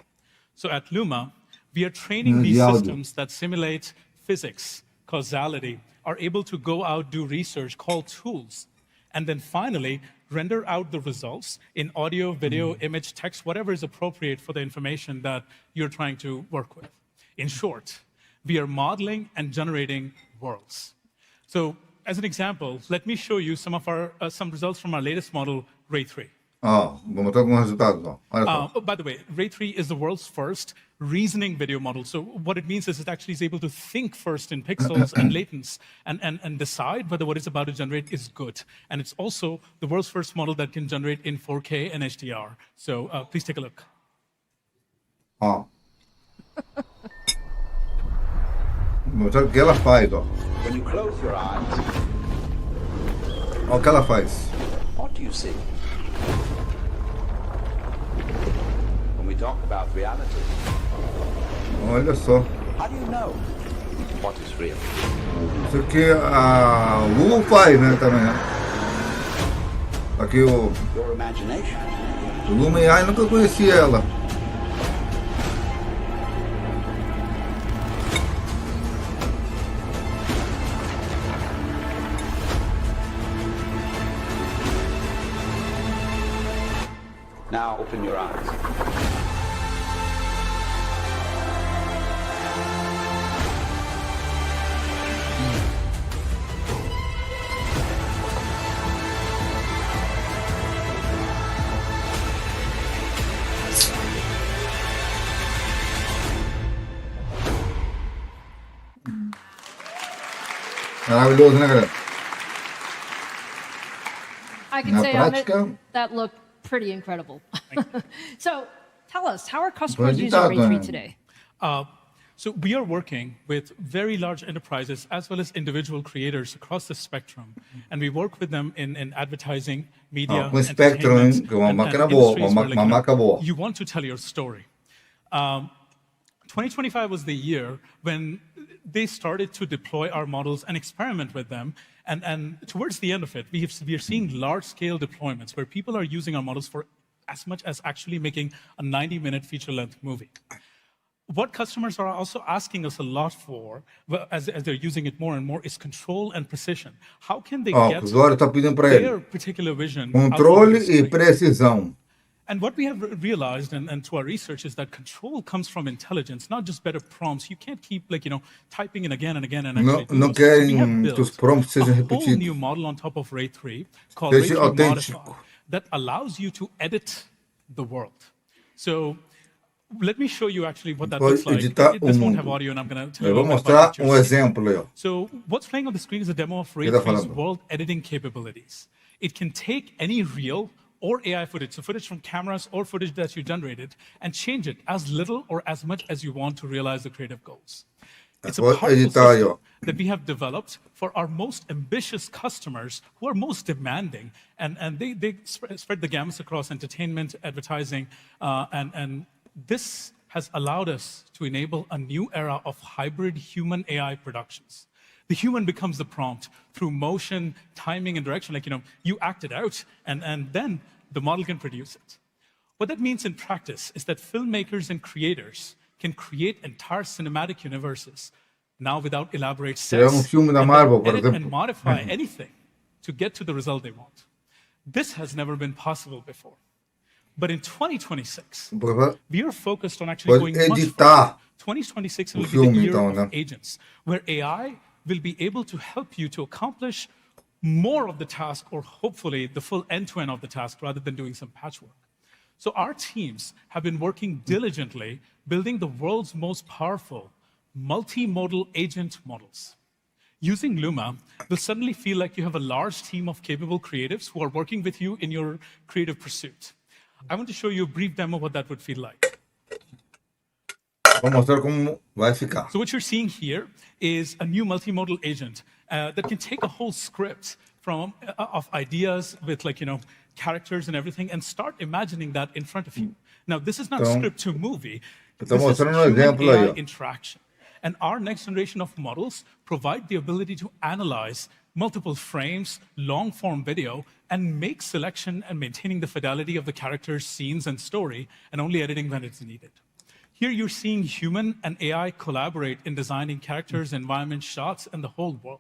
So at Luma, we are training these Áudio. systems that simulate physics, causality, are able to go out, do research, call tools, and then finally render out the results in audio, video, image, text, whatever is appropriate for the information that you're trying to work with. In short, we are modeling and generating worlds. So as an example, let me show you some results from our latest model, Ray 3. Ó, vou mostrar alguns resultados, ó. Olha só. By the way, Ray 3 is the world's first reasoning video model. So what it means is it actually is able to think first in pixels and latents and decide whether what it's about to generate is good. And it's also the world's first model that can generate in 4K and HDR. So please take a look. Ó. Vou mostrar o que ela faz, ó. When you close your eyes, Olha o que ela faz. what do you see? When we talk about reality, Olha só. how do you know what is real? Isso aqui a Google faz, né, também, né? Aqui o Your imagination. Luma AI, nunca conheci ela. Now open your eyes. Maravilhoso, né, galera? I can Na say on prática- it, that looked pretty incredible. So tell us, how are customers using editado, Ray 3 né? today? So we are working with very large enterprises as well as individual creators across the spectrum. And we work with them in advertising, media, com Spectrum, hein, entertainment, que é uma and máquina boa, industries uma where, marca boa. you want to tell your story. 2025 was the year when they started to deploy our models and experiment with them. And towards the end of it, we are seeing large-scale deployments where people are using our models for as much as actually making a 90-minute feature-length movie. What customers are also asking us a lot for, as they're using it more and more, is control and precision. How can they Ó, get o usuário está pedindo para their ele particular vision out on controle the e screen? precisão. And what we have realized, and through our research, is that control comes from intelligence, not just better prompts. You can't keep typing in again and again and Não, actually não do it. So we querem have que os built prompts sejam a whole repetidos. new model on top of Ray 3 called Ray 3 Seja autêntico. Modify that allows you to edit the world. So let me show you actually what that Pode looks like. editar This o won't mundo. have audio, and I'm going to tell Eu you a vou little bit about mostrar what you're seeing. exemplo aí, ó. So what's playing on the screen is a demo of Ray Ele tá 3's falando. world editing capabilities. It can take any real or AI footage, so footage from cameras or footage that you generated, and change it as little or as much as you want to realize the creative goals. It's a Pode powerful editar aí, system ó. that we have developed for our most ambitious customers who are most demanding, and they spread the gamuts across entertainment, advertising, and this has allowed us to enable a new era of hybrid human AI productions. The human becomes the prompt through motion, timing, and direction. Like, you act it out, and then the model can produce it. What that means in practice is that filmmakers and creators can create entire cinematic universes now without elaborate Criar sets, filme da and Marvel, then por edit and exemplo. modify anything to get to the result they want. This has never been possible before. But in 2026, we are focused on actually Pode going much editar further. 2026 o will be filme, the year então, of né? agents, where AI will be able to help you to accomplish more of the task, or hopefully the full end-to-end of the task, rather than doing some patchwork. So our teams have been working diligently building the world's most powerful multimodal agent models. Using Luma will suddenly feel like you have a large team of capable creatives who are working with you in your creative pursuit. I want to show you a brief demo of what that would feel like. Vou mostrar como vai ficar. So what you're seeing here is a new multimodal agent that can take a whole script of ideas with characters and everything, and start imagining that in front of you. Now, this is not Então, script to movie. eu This estou is mostrando exemplo aí, human-AI ó. interaction. And our next generation of models provide the ability to analyze multiple frames, long-form video, and make selection and maintaining the fidelity of the characters, scenes, and story, and only editing when it's needed. Here you're seeing human and AI collaborate in designing characters, environments, shots, and the whole world.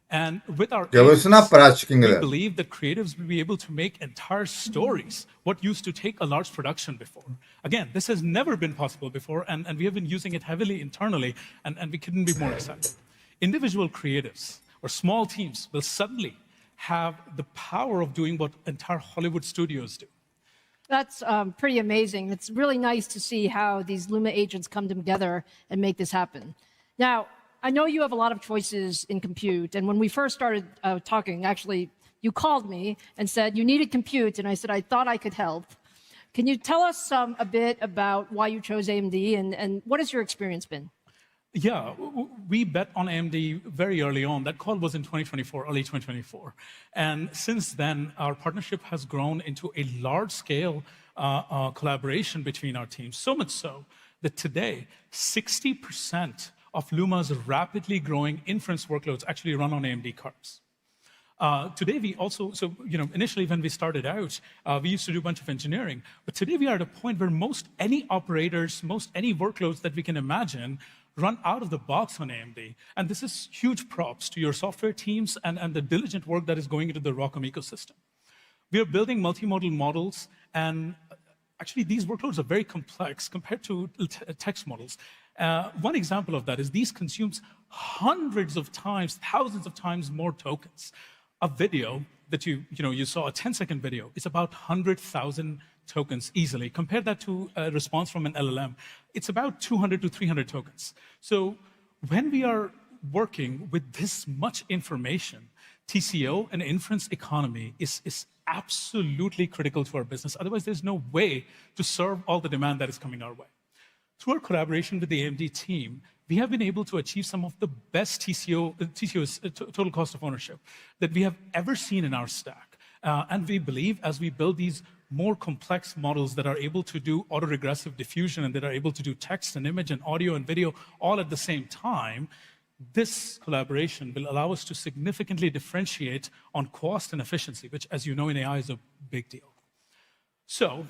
And with our Eu vou ensinar agents, prática, hein, we galera. believe that creatives will be able to make entire stories, what used to take a large production before. Again, this has never been possible before, and we have been using it heavily internally, and we couldn't be more excited. Individual creatives or small teams will suddenly have the power of doing what entire Hollywood studios do. That's pretty amazing. It's really nice to see how these Luma agents come together and make this happen. Now, I know you have a lot of choices in compute, and when we first started talking, actually, you called me and said you needed compute, and I said I thought I could help. Can you tell us a bit about why you chose AMD, and what has your experience been? Yeah, we bet on AMD very early on. That call was in 2024, early 2024. And since then, our partnership has grown into a large-scale collaboration between our teams, so much so that today, 60% of Luma's rapidly growing inference workloads actually run on AMD cards. Today, we also, initially when we started out, we used to do a bunch of engineering. But today, we are at a point where most any operators, most any workloads that we can imagine run out of the box on AMD. And this is huge props to your software teams and the diligent work that is going into the ROCm ecosystem. We are building multimodal models, and actually, these workloads are very complex compared to text models. One example of that is these consumes hundreds of times, thousands of times more tokens. A video that you saw, a 10-second video, is about 100,000 tokens easily. Compare that to a response from an LLM. It's about 200 to 300 tokens. So when we are working with this much information, TCO and inference economy is absolutely critical to our business. Otherwise, there's no way to serve all the demand that is coming our way. Through our collaboration with the AMD team, we have been able to achieve some of the best TCO is total cost of ownership, that we have ever seen in our stack. And we believe as we build these more complex models that are able to do autoregressive diffusion and that are able to do text and image and audio and video all at the same time, this collaboration will allow us to significantly differentiate on cost and efficiency, which, as you know, in AI is a big deal. So,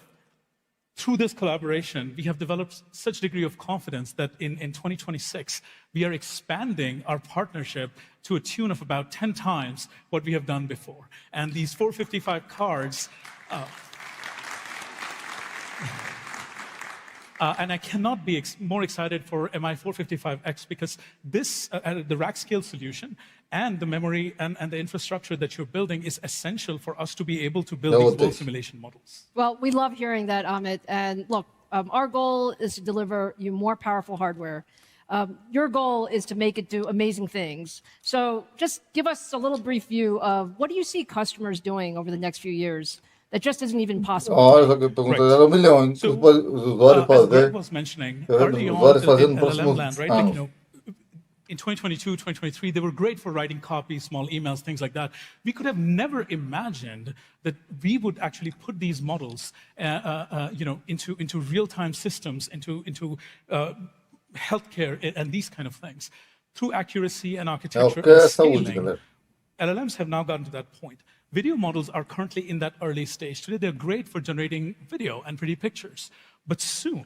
through this collaboration, we have developed such a degree of confidence that in 2026, we are expanding our partnership to a tune of about 10 times what we have done before. And these 455 cards, and I cannot be more excited for MI455X because this, the rack scale solution and the memory and the infrastructure that you're building is essential for us to be able to build these world simulation models. Well, we love hearing that, Amit. And look, our goal is to deliver you more powerful hardware. Your goal is to make it do amazing things. So just give us a little brief view of what do you see customers doing over the next few years that just isn't even possible. Right. So, as Greg was mentioning, early on in LLM land, right? Like, in 2022, 2023, they were great for writing copies, small emails, things like that. We could have never imagined that we would actually put these models, into real-time systems, into healthcare and these kind of things. Through accuracy and architecture and scaling, LLMs have now gotten to that point. Video models are currently in that early stage. Today, they're great for generating video and pretty pictures. But soon,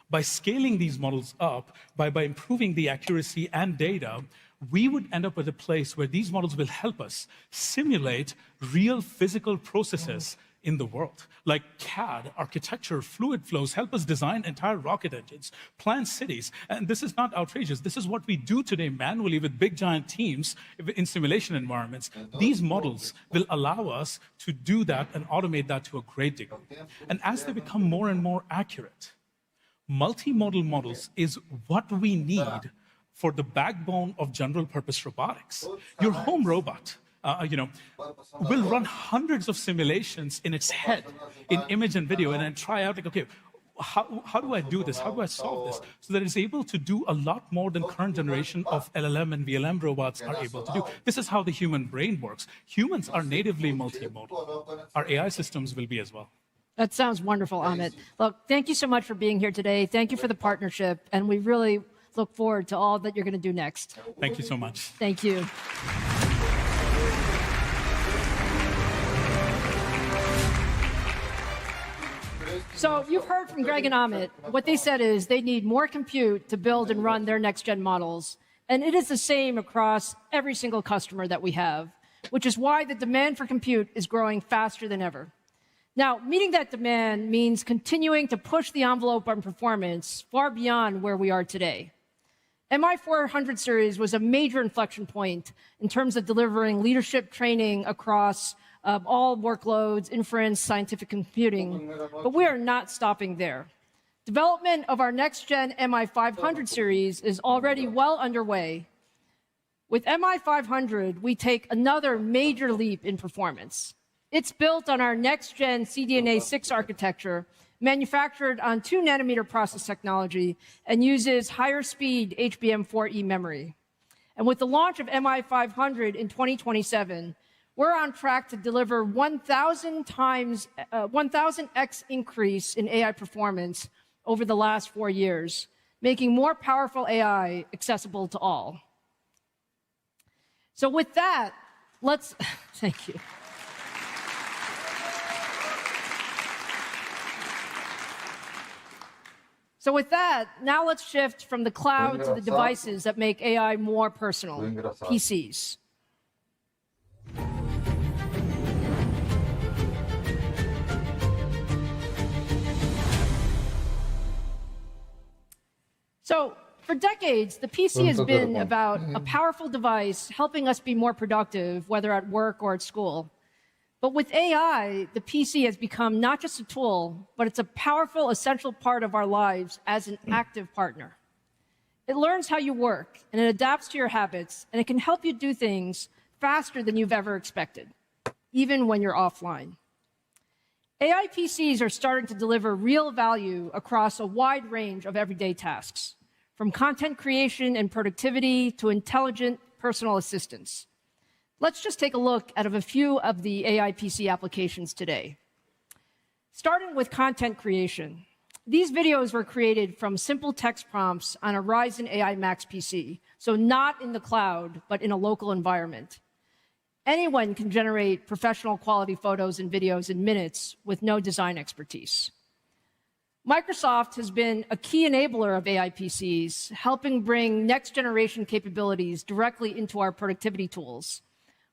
by scaling these models up, by improving the accuracy and data, we would end up at a place where these models will help us simulate real physical processes in the world, like CAD, architecture, fluid flows, help us design entire rocket engines, plan cities. And this is not outrageous. This is what we do today manually with big, giant teams in simulation environments. These models will allow us to do that and automate that to a great degree. And as they become more and more accurate, multimodal models is what we need for the backbone of general purpose robotics. Your home robot, will run hundreds of simulations in its head in image and video and then try out, like, okay, how do I do this? How do I solve this? So that it's able to do a lot more than current generation of LLM and VLM robots are able to do. This is how the human brain works. Humans are natively multimodal. Our AI systems will be as well. That sounds wonderful, Amit. Look, thank you so much for being here today. Thank you for the partnership, and we really look forward to all that you're going to do next. Thank you so much. Thank you. So you've heard from Greg and Amit. What they said is they need more compute to build and run their next-gen models. And it is the same across every single customer that we have, which is why the demand for compute is growing faster than ever. Now, meeting that demand means continuing to push the envelope on performance far beyond where we are today. MI400 series was a major inflection point in terms of delivering leadership training across all workloads, inference, scientific computing, but we are not stopping there. Development of our next-gen MI500 series is already well underway. With MI500, we take another major leap in performance. It's built on our next-gen CDNA 6 architecture, manufactured on 2-nanometer process technology, and uses higher-speed HBM4E memory. And with the launch of MI500 in 2027, we're on track to deliver 1,000x increase in AI performance over the last 4 years, making more powerful AI accessible to all. So with that, let's, thank you. So with that, now let's shift from the cloud to the devices that make AI more personal, PCs. So for decades, the PC has been about a powerful device helping us be more productive, whether at work or at school. But with AI, the PC has become not just a tool, but it's a powerful, essential part of our lives as an active partner. It learns how you work, and it adapts to your habits, and it can help you do things faster than you've ever expected, even when you're offline. AI PCs are starting to deliver real value across a wide range of everyday tasks, from content creation and productivity to intelligent personal assistants. Let's just take a look at a few of the AI PC applications today. Starting with content creation. These videos were created from simple text prompts on a Ryzen AI Max PC, so not in the cloud, but in a local environment. Anyone can generate professional quality photos and videos in minutes with no design expertise. Microsoft has been a key enabler of AI PCs, helping bring next-generation capabilities directly into our productivity tools.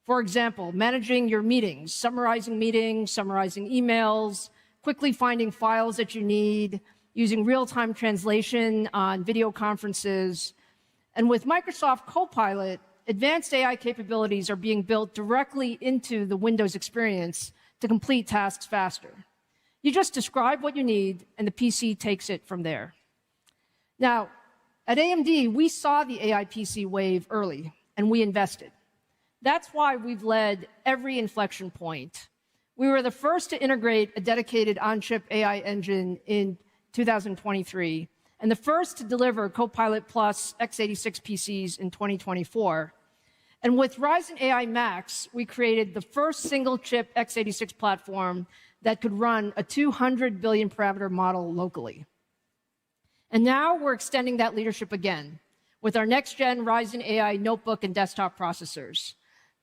For example, managing your meetings, summarizing emails, quickly finding files that you need, using real-time translation on video conferences. And with Microsoft Copilot, advanced AI capabilities are being built directly into the Windows experience to complete tasks faster. You just describe what you need, and the PC takes it from there. Now, at AMD, we saw the AI PC wave early, and we invested. That's why we've led every inflection point. We were the first to integrate a dedicated on-chip AI engine in 2023, and the first to deliver Copilot Plus x86 PCs in 2024. And with Ryzen AI Max, we created the first single-chip x86 platform that could run a 200 billion parameter model locally. And now we're extending that leadership again with our next-gen Ryzen AI notebook and desktop processors.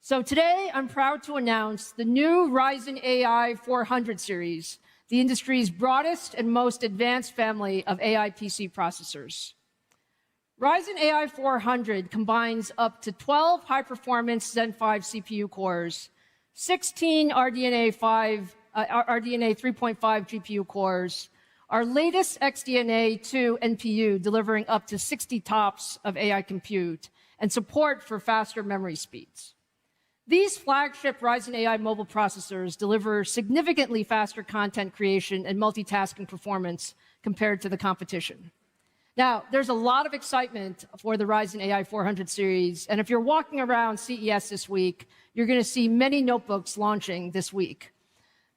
So today, I'm proud to announce the new Ryzen AI 400 series, the industry's broadest and most advanced family of AI PC processors. Ryzen AI 400 combines up to 12 high-performance Zen 5 CPU cores, 16 RDNA 3.5 GPU cores, our latest XDNA 2 NPU delivering up to 60 TOPS of AI compute, and support for faster memory speeds. These flagship Ryzen AI mobile processors deliver significantly faster content creation and multitasking performance compared to the competition. Now, there's a lot of excitement for the Ryzen AI 400 series, and if you're walking around CES this week, you're going to see many notebooks launching this week.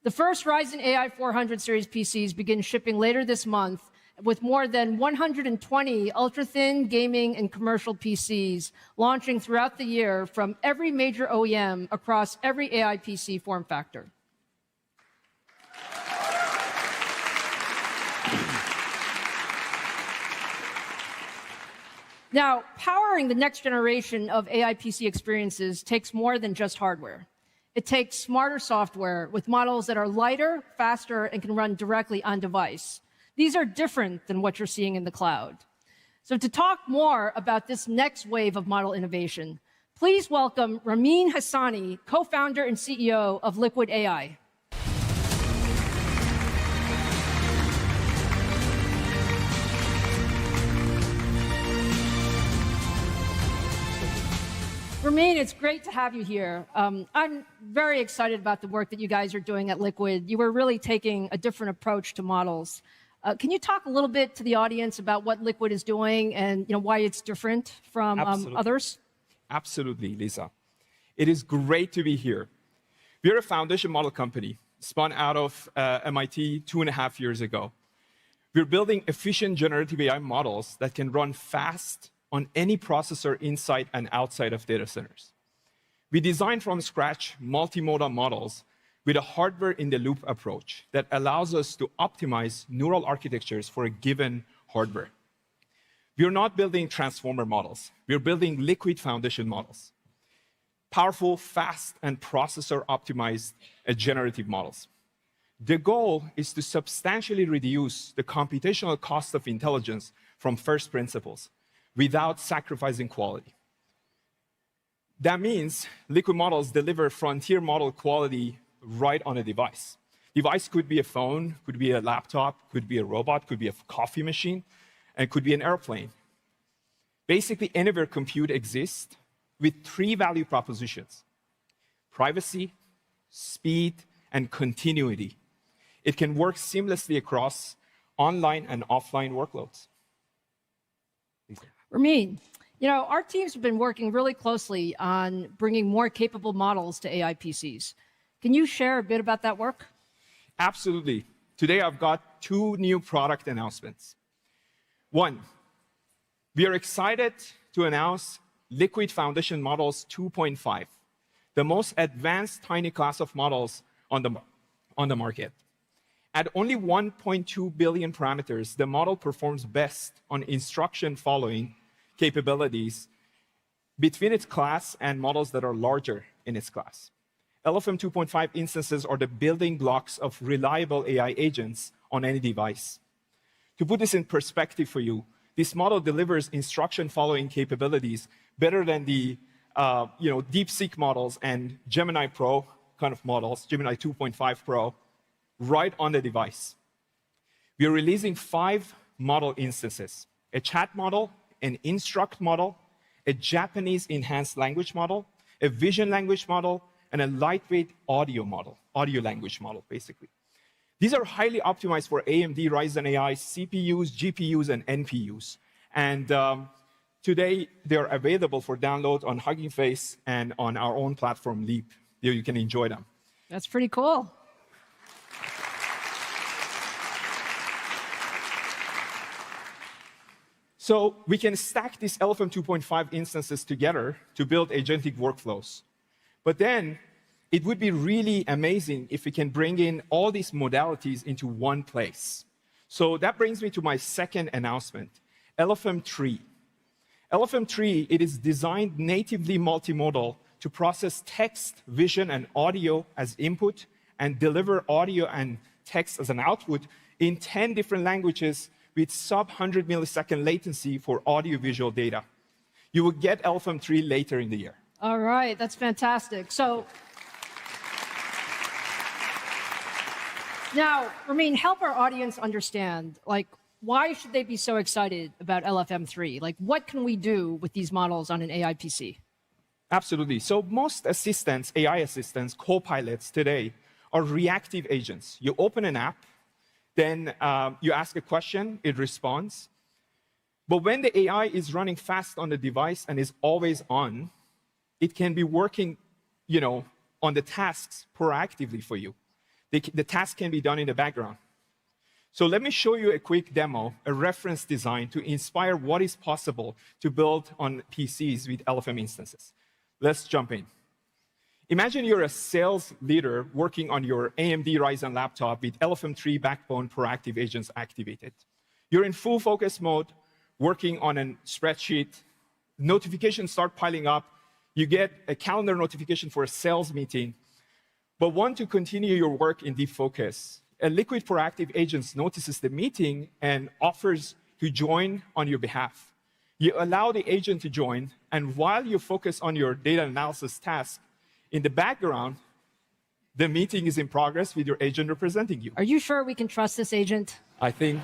The first Ryzen AI 400 series PCs begin shipping later this month, with more than 120 ultra-thin gaming and commercial PCs launching throughout the year from every major OEM across every AI PC form factor. Now, powering the next generation of AI PC experiences takes more than just hardware. It takes smarter software with models that are lighter, faster, and can run directly on device. These are different than what you're seeing in the cloud. So to talk more about this next wave of model innovation, please welcome Ramin Hassani, co-founder and CEO of Liquid AI. Ramin, it's great to have you here. I'm very excited about the work that you guys are doing at Liquid. You were really taking a different approach to models. Can you talk a little bit to the audience about what Liquid is doing and why it's different from others? Absolutely, Lisa. It is great to be here. We're a foundation model company spun out of MIT 2.5 years ago. We're building efficient generative AI models that can run fast on any processor inside and outside of data centers. We designed from scratch multimodal models with a hardware-in-the-loop approach that allows us to optimize neural architectures for a given hardware. We're not building transformer models. We're building liquid foundation models. Powerful, fast, and processor-optimized generative models. The goal is to substantially reduce the computational cost of intelligence from first principles without sacrificing quality. That means liquid models deliver frontier model quality right on a device. Device could be a phone, could be a laptop, could be a robot, could be a coffee machine, and could be an airplane. Basically, anywhere compute exists with 3 value propositions: privacy, speed, and continuity. It can work seamlessly across online and offline workloads. Ramin, our teams have been working really closely on bringing more capable models to AI PCs. Can you share a bit about that work? Absolutely. Today, I've got 2 new product announcements. 1, we are excited to announce Liquid Foundation Models 2.5, the most advanced tiny class of models on the market. At only 1.2 billion parameters, the model performs best on instruction following capabilities between its class and models that are larger in its class. LFM 2.5 instances are the building blocks of reliable AI agents on any device. To put this in perspective for you, this model delivers instruction following capabilities better than the DeepSeek models and Gemini Pro kind of models, Gemini 2.5 Pro, right on the device. We are releasing 5 model instances: a chat model, an instruct model, a Japanese enhanced language model, a vision language model, and a lightweight audio model, audio language model, basically. These are highly optimized for AMD Ryzen AI CPUs, GPUs, and NPUs. And today, they're available for download on Hugging Face and on our own platform, Leap. You can enjoy them. That's pretty cool. So we can stack these LFM 2.5 instances together to build agentic workflows. But then it would be really amazing if we can bring in all these modalities into one place. So that brings me to my second announcement, LFM 3. LFM 3, it is designed natively multimodal to process text, vision, and audio as input and deliver audio and text as an output in 10 different languages with sub-100 millisecond latency for audio-visual data. You will get LFM 3 later in the year. All right, that's fantastic. So now, Ramin, help our audience understand, why should they be so excited about LFM 3? What can we do with these models on an AI PC? Absolutely. So most assistants, AI assistants, co-pilots today are reactive agents. You open an app, then you ask a question, it responds. But when the AI is running fast on the device and is always on, it can be working, on the tasks proactively for you. The task can be done in the background. So let me show you a quick demo, a reference design to inspire what is possible to build on PCs with LFM instances. Let's jump in. Imagine you're a sales leader working on your AMD Ryzen laptop with LFM3 backbone proactive agents activated. You're in full focus mode, working on a spreadsheet. Notifications start piling up. You get a calendar notification for a sales meeting, but want to continue your work in deep focus. A liquid proactive agent notices the meeting and offers to join on your behalf. You allow the agent to join, and while you focus on your data analysis task, in the background, the meeting is in progress with your agent representing you. Are you sure we can trust this agent? I think.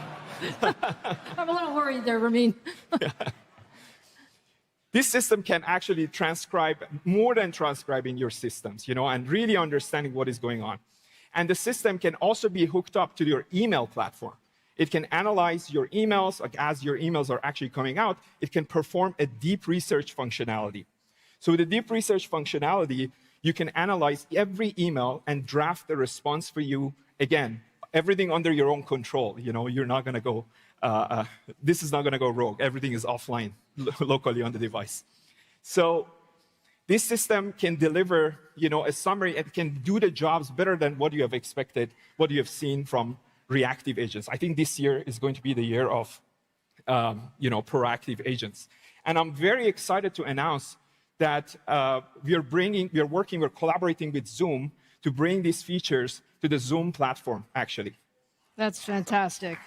I'm a little worried there, Ramin. This system can actually transcribe more than transcribing your systems, and really understanding what is going on. And the system can also be hooked up to your email platform. It can analyze your emails, as your emails are actually coming out. It can perform a deep research functionality. So with the deep research functionality, you can analyze every email and draft a response for you. Again, everything under your own control. You're not going to go, this is not going to go rogue. Everything is offline, locally on the device. So this system can deliver, a summary and can do the jobs better than what you have expected, what you have seen from reactive agents. I think this year is going to be the year of, proactive agents. And I'm very excited to announce that we're collaborating with Zoom to bring these features to the Zoom platform, actually. That's fantastic.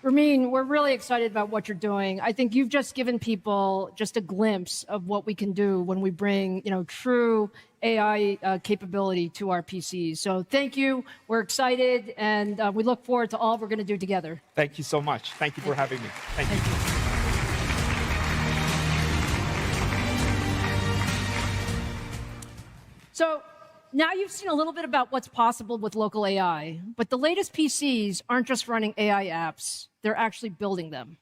Ramin, we're really excited about what you're doing. I think you've just given people just a glimpse of what we can do when we bring, true AI capability to our PCs. So thank you. We're excited, and we look forward to all we're going to do together. Thank you so much. Thank you for having me. Thank you. So now you've seen a little bit about what's possible with local AI, but the latest PCs aren't just running AI apps, they're actually building them.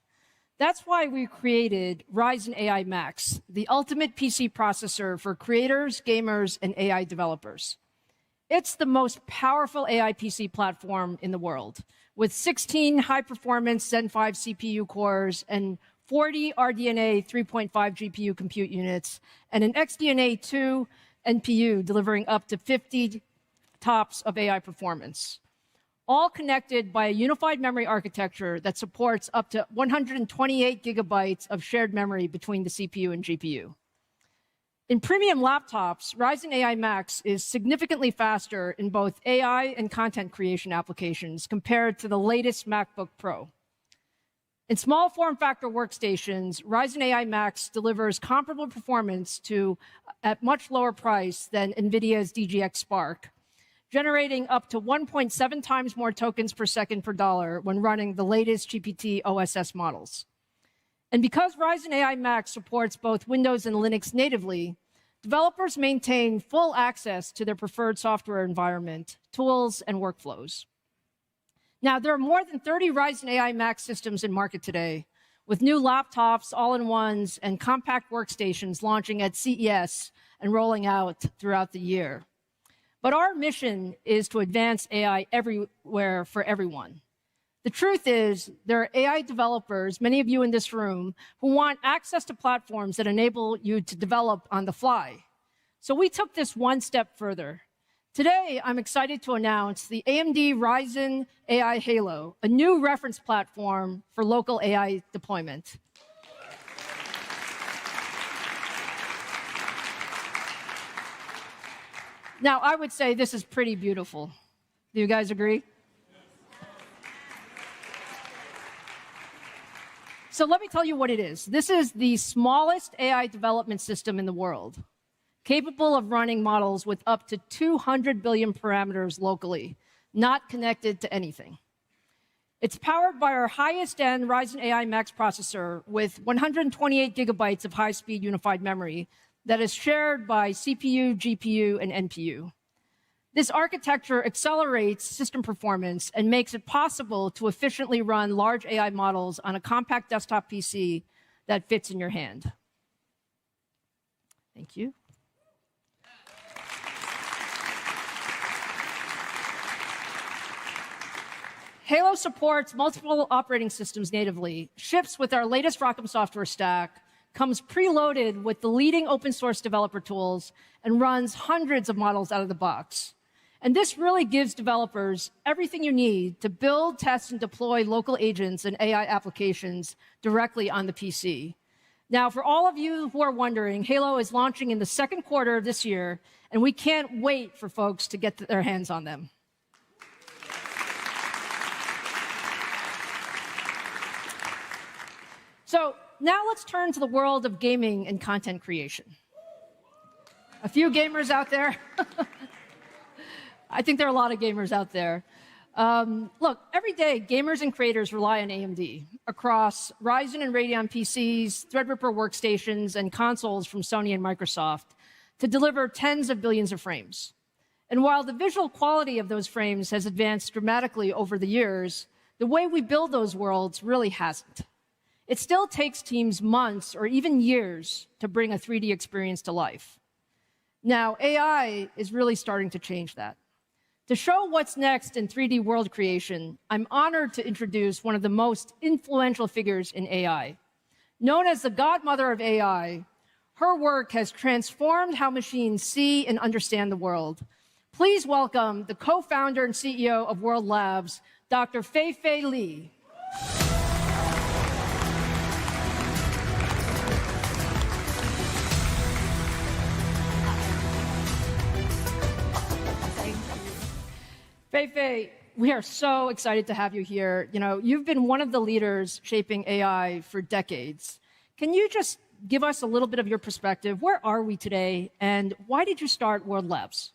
That's why we created Ryzen AI Max, the ultimate PC processor for creators, gamers, and AI developers. It's the most powerful AI PC platform in the world, with 16 high-performance Zen 5 CPU cores and 40 RDNA 3.5 GPU compute units, and an XDNA 2 NPU delivering up to 50 TOPS of AI performance, all connected by a unified memory architecture that supports up to 128 gigabytes of shared memory between the CPU and GPU. In premium laptops, Ryzen AI Max is significantly faster in both AI and content creation applications compared to the latest MacBook Pro. In small form factor workstations, Ryzen AI Max delivers comparable performance at much lower price than NVIDIA's DGX Spark, generating up to 1.7 times more tokens per second per dollar when running the latest GPT OSS models. And because Ryzen AI Max supports both Windows and Linux natively, developers maintain full access to their preferred software environment, tools, and workflows. Now, there are more than 30 Ryzen AI Max systems in market today, with new laptops, all-in-ones, and compact workstations launching at CES and rolling out throughout the year. But our mission is to advance AI everywhere for everyone. The truth is, there are AI developers, many of you in this room, who want access to platforms that enable you to develop on the fly. So we took this one step further. Today, I'm excited to announce the AMD Ryzen AI Halo, a new reference platform for local AI deployment. Now, I would say this is pretty beautiful. Do you guys agree? So let me tell you what it is. This is the smallest AI development system in the world, capable of running models with up to 200 billion parameters locally, not connected to anything. It's powered by our highest-end Ryzen AI Max processor with 128 gigabytes of high-speed unified memory that is shared by CPU, GPU, and NPU. This architecture accelerates system performance and makes it possible to efficiently run large AI models on a compact desktop PC that fits in your hand. Thank you. Halo supports multiple operating systems natively, ships with our latest ROCm software stack, comes preloaded with the leading open source developer tools, and runs hundreds of models out of the box. And this really gives developers everything you need to build, test, and deploy local agents and AI applications directly on the PC. Now, for all of you who are wondering, Halo is launching in the second quarter of this year, and we can't wait for folks to get their hands on them. So now let's turn to the world of gaming and content creation. A few gamers out there. I think there are a lot of gamers out there. Look, every day, gamers and creators rely on AMD across Ryzen and Radeon PCs, Threadripper workstations, and consoles from Sony and Microsoft to deliver tens of billions of frames. And while the visual quality of those frames has advanced dramatically over the years, the way we build those worlds really hasn't. It still takes teams months or even years to bring a 3D experience to life. Now, AI is really starting to change that. To show what's next in 3D world creation, I'm honored to introduce one of the most influential figures in AI. Known as the godmother of AI, her work has transformed how machines see and understand the world. Please welcome the co-founder and CEO of World Labs, Dr. Fei-Fei Li. Fei-Fei, we are so excited to have you here. You know, you've been one of the leaders shaping AI for decades. Can you just give us a little bit of your perspective? Where are we today, and why did you start World Labs?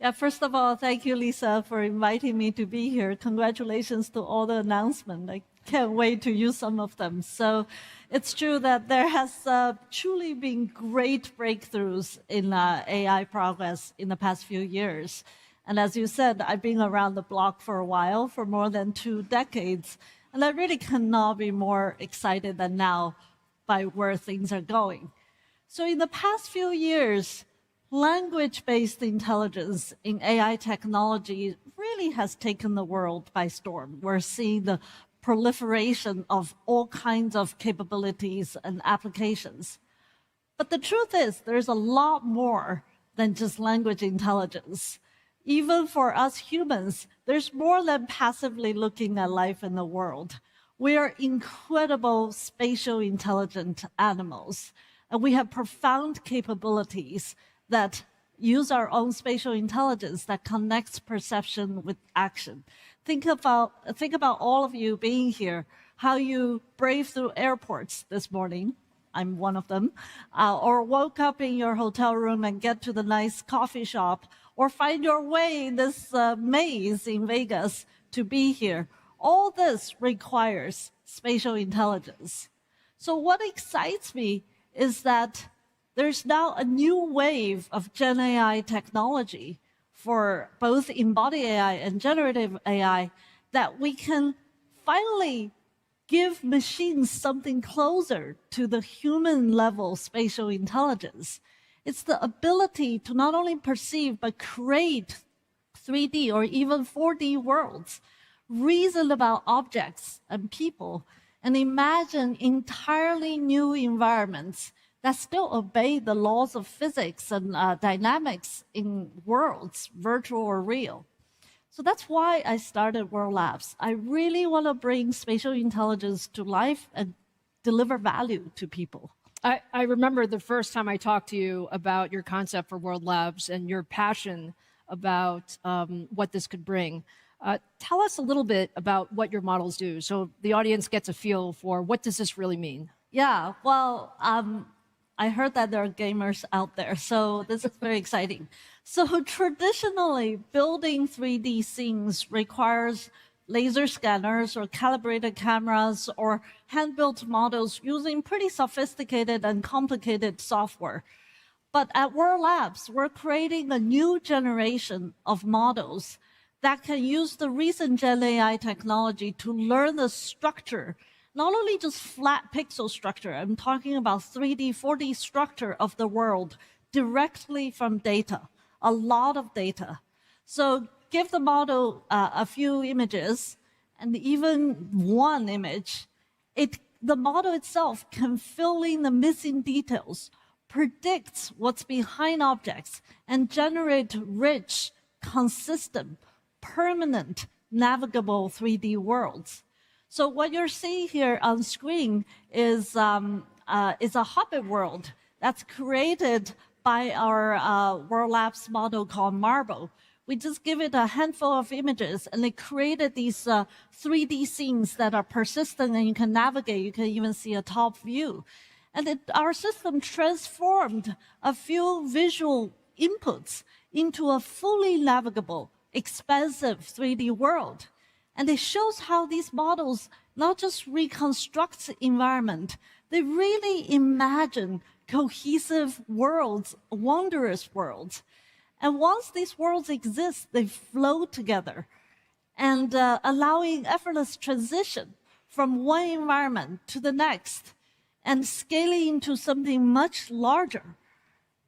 Yeah, first of all, thank you, Lisa, for inviting me to be here. Congratulations to all the announcements. I can't wait to use some of them. So it's true that there has truly been great breakthroughs in AI progress in the past few years. And as you said, I've been around the block for a while, for more than 2 decades, and I really cannot be more excited than now by where things are going. So in the past few years, language-based intelligence in AI technology really has taken the world by storm. We're seeing the proliferation of all kinds of capabilities and applications. But the truth is, there's a lot more than just language intelligence. Even for us humans, there's more than passively looking at life in the world. We are incredible spatial intelligent animals, and we have profound capabilities that use our own spatial intelligence that connects perception with action. Think about all of you being here, how you braved through airports this morning. I'm one of them, or woke up in your hotel room and get to the nice coffee shop, or find your way in this maze in Vegas to be here. All this requires spatial intelligence. So what excites me is that there's now a new wave of Gen AI technology for both embodied AI and generative AI that we can finally give machines something closer to the human level spatial intelligence. It's the ability to not only perceive, but create 3D or even 4D worlds, reason about objects and people, and imagine entirely new environments that still obey the laws of physics and dynamics in worlds, virtual or real. So that's why I started World Labs. I really want to bring spatial intelligence to life and deliver value to people. I remember the first time I talked to you about your concept for World Labs and your passion about what this could bring. Tell us a little bit about what your models do so the audience gets a feel for what does this really mean? Yeah, well, I heard that there are gamers out there, so this is very exciting. So traditionally, building 3D scenes requires laser scanners or calibrated cameras or hand-built models using pretty sophisticated and complicated software. But at World Labs, we're creating a new generation of models that can use the recent Gen AI technology to learn the structure, not only just flat pixel structure, I'm talking about 3D, 4D structure of the world directly from data, a lot of data. So give the model a few images, and even one image, the model itself can fill in the missing details, predicts what's behind objects, and generate rich, consistent, permanent, navigable 3D worlds. So what you're seeing here on screen is a Hobbit world that's created by our World Labs model called Marble. We just give it a handful of images, and it created these 3D scenes that are persistent, and you can navigate. You can even see a top view. And our system transformed a few visual inputs into a fully navigable, expansive 3D world. And it shows how these models not just reconstruct the environment, they really imagine cohesive worlds, wondrous worlds. And once these worlds exist, they flow together and allowing effortless transition from one environment to the next and scaling into something much larger.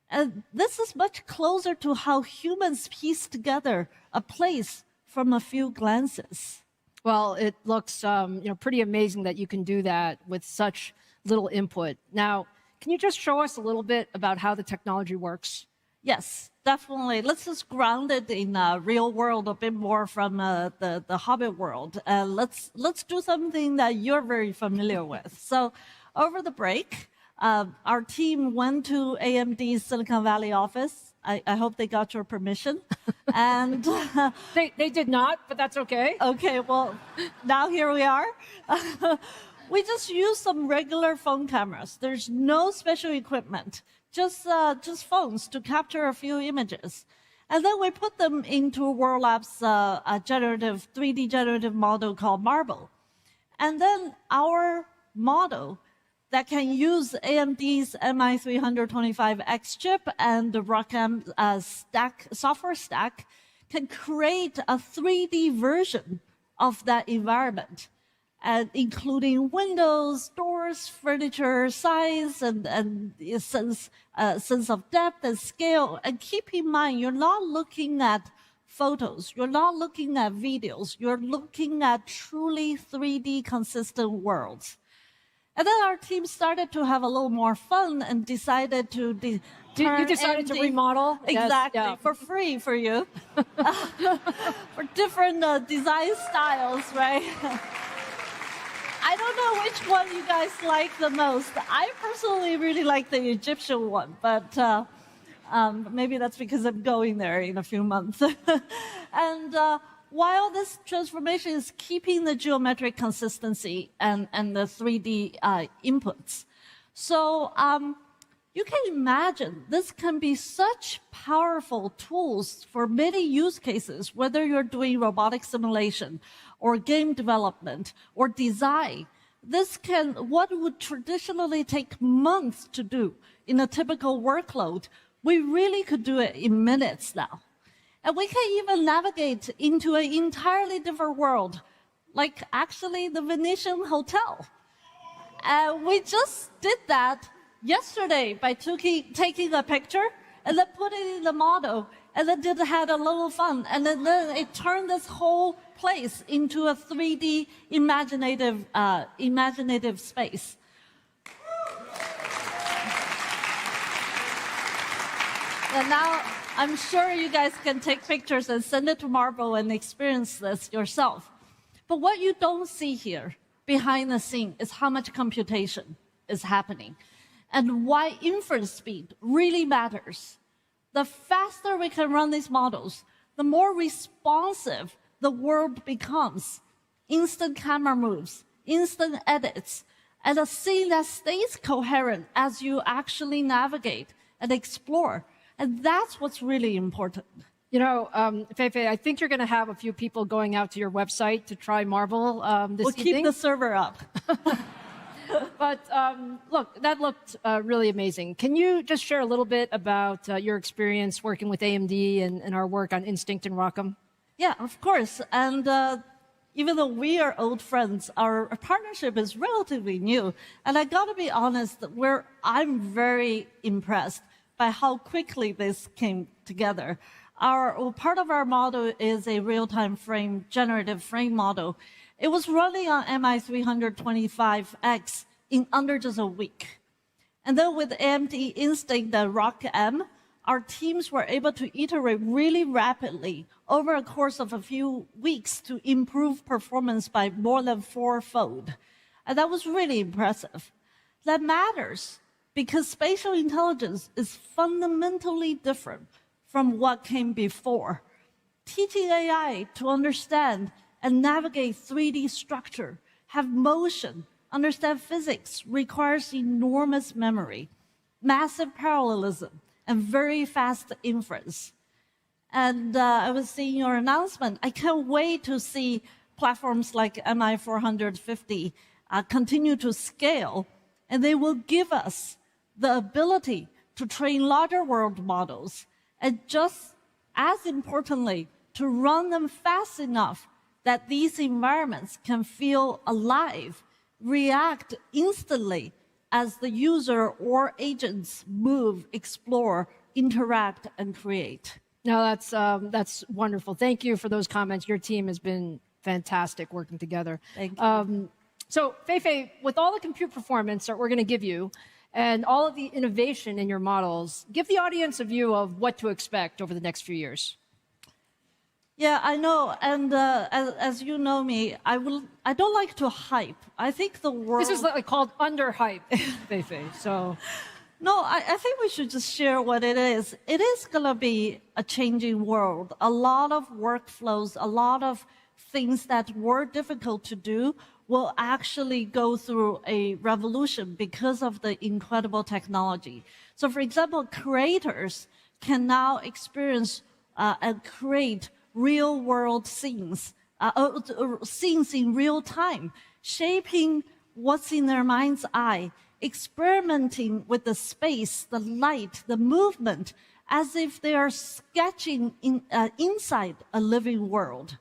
And this is much closer to how humans piece together a place from a few glances. Well, it looks pretty amazing that you can do that with such little input. Now, can you just show us a little bit about how the technology works? Yes, definitely. Let's just ground it in real world a bit more from the Hobbit world. Let's do something that you're very familiar with. So over the break, our team went to AMD's Silicon Valley office. I hope they got your permission. And they did not, but that's okay. Okay, well, now here we are. We just used some regular phone cameras. There's no special equipment, just phones to capture a few images. And then we put them into World Labs' a 3D generative model called Marble. And then our model that can use AMD's MI325X chip and the ROCm software stack can create a 3D version of that environment, including windows, doors, furniture, size, and sense of depth and scale. And keep in mind, you're not looking at photos, you're not looking at videos, you're looking at truly 3D consistent worlds. And then our team started to have a little more fun and decided to You decided to remodel? Exactly, Yes, yeah. for free for you. For different design styles, right? I don't know which one you guys like the most. I personally really like the Egyptian one, but maybe that's because I'm going there in a few months. And while this transformation is keeping the geometric consistency and the 3D inputs. So you can imagine this can be such powerful tools for many use cases, whether you're doing robotic simulation or game development or design. What would traditionally take months to do in a typical workload, we really could do it in minutes now. And we can even navigate into an entirely different world, like actually the Venetian Hotel. And we just did that yesterday by taking a picture and then put it in the model and then had a little fun. And then it turned this whole place into a 3D imaginative space. And now I'm sure you guys can take pictures and send it to Marble and experience this yourself. But what you don't see here behind the scene is how much computation is happening and why inference speed really matters. The faster we can run these models, the more responsive the world becomes. Instant camera moves, instant edits, and a scene that stays coherent as you actually navigate and explore. And that's what's really important. You know, Feifei, I think you're going to have a few people going out to your website to try Marble this We'll evening. keep the server up. But look, that looked really amazing. Can you just share a little bit about your experience working with AMD and our work on Instinct and ROCm? Yeah, of course. And even though we are old friends, our partnership is relatively new. And I got to be honest, I'm very impressed by how quickly this came together. Part of our model is a real-time generative frame model. It was running on MI325X in under just a week. And then with AMD Instinct and ROCm, our teams were able to iterate really rapidly over a course of a few weeks to improve performance by more than 4-fold. And that was really impressive. That matters because spatial intelligence is fundamentally different from what came before. Teaching AI to understand and navigate 3D structure, have motion, understand physics requires enormous memory, massive parallelism, and very fast inference. And I was seeing your announcement. I can't wait to see platforms like MI450 continue to scale, and they will give us the ability to train larger world models, and just as importantly, to run them fast enough that these environments can feel alive, react instantly as the user or agents move, explore, interact, and create. No, that's wonderful. Thank you for those comments. Your team has been fantastic working together. Thank you. So, Fei-Fei, with all the compute performance that we're going to give you and all of the innovation in your models, give the audience a view of what to expect over the next few years. Yeah, I know, and as you know me, I don't like to hype. I think the world... This is like called under-hype, Fei-Fei, so... No, I think we should just share what it is. It is going to be a changing world. A lot of workflows, a lot of things that were difficult to do will actually go through a revolution because of the incredible technology. So, for example, creators can now experience and create real-world scenes, scenes in real time, shaping what's in their mind's eye, experimenting with the space, the light, the movement, as if they are sketching inside a living world.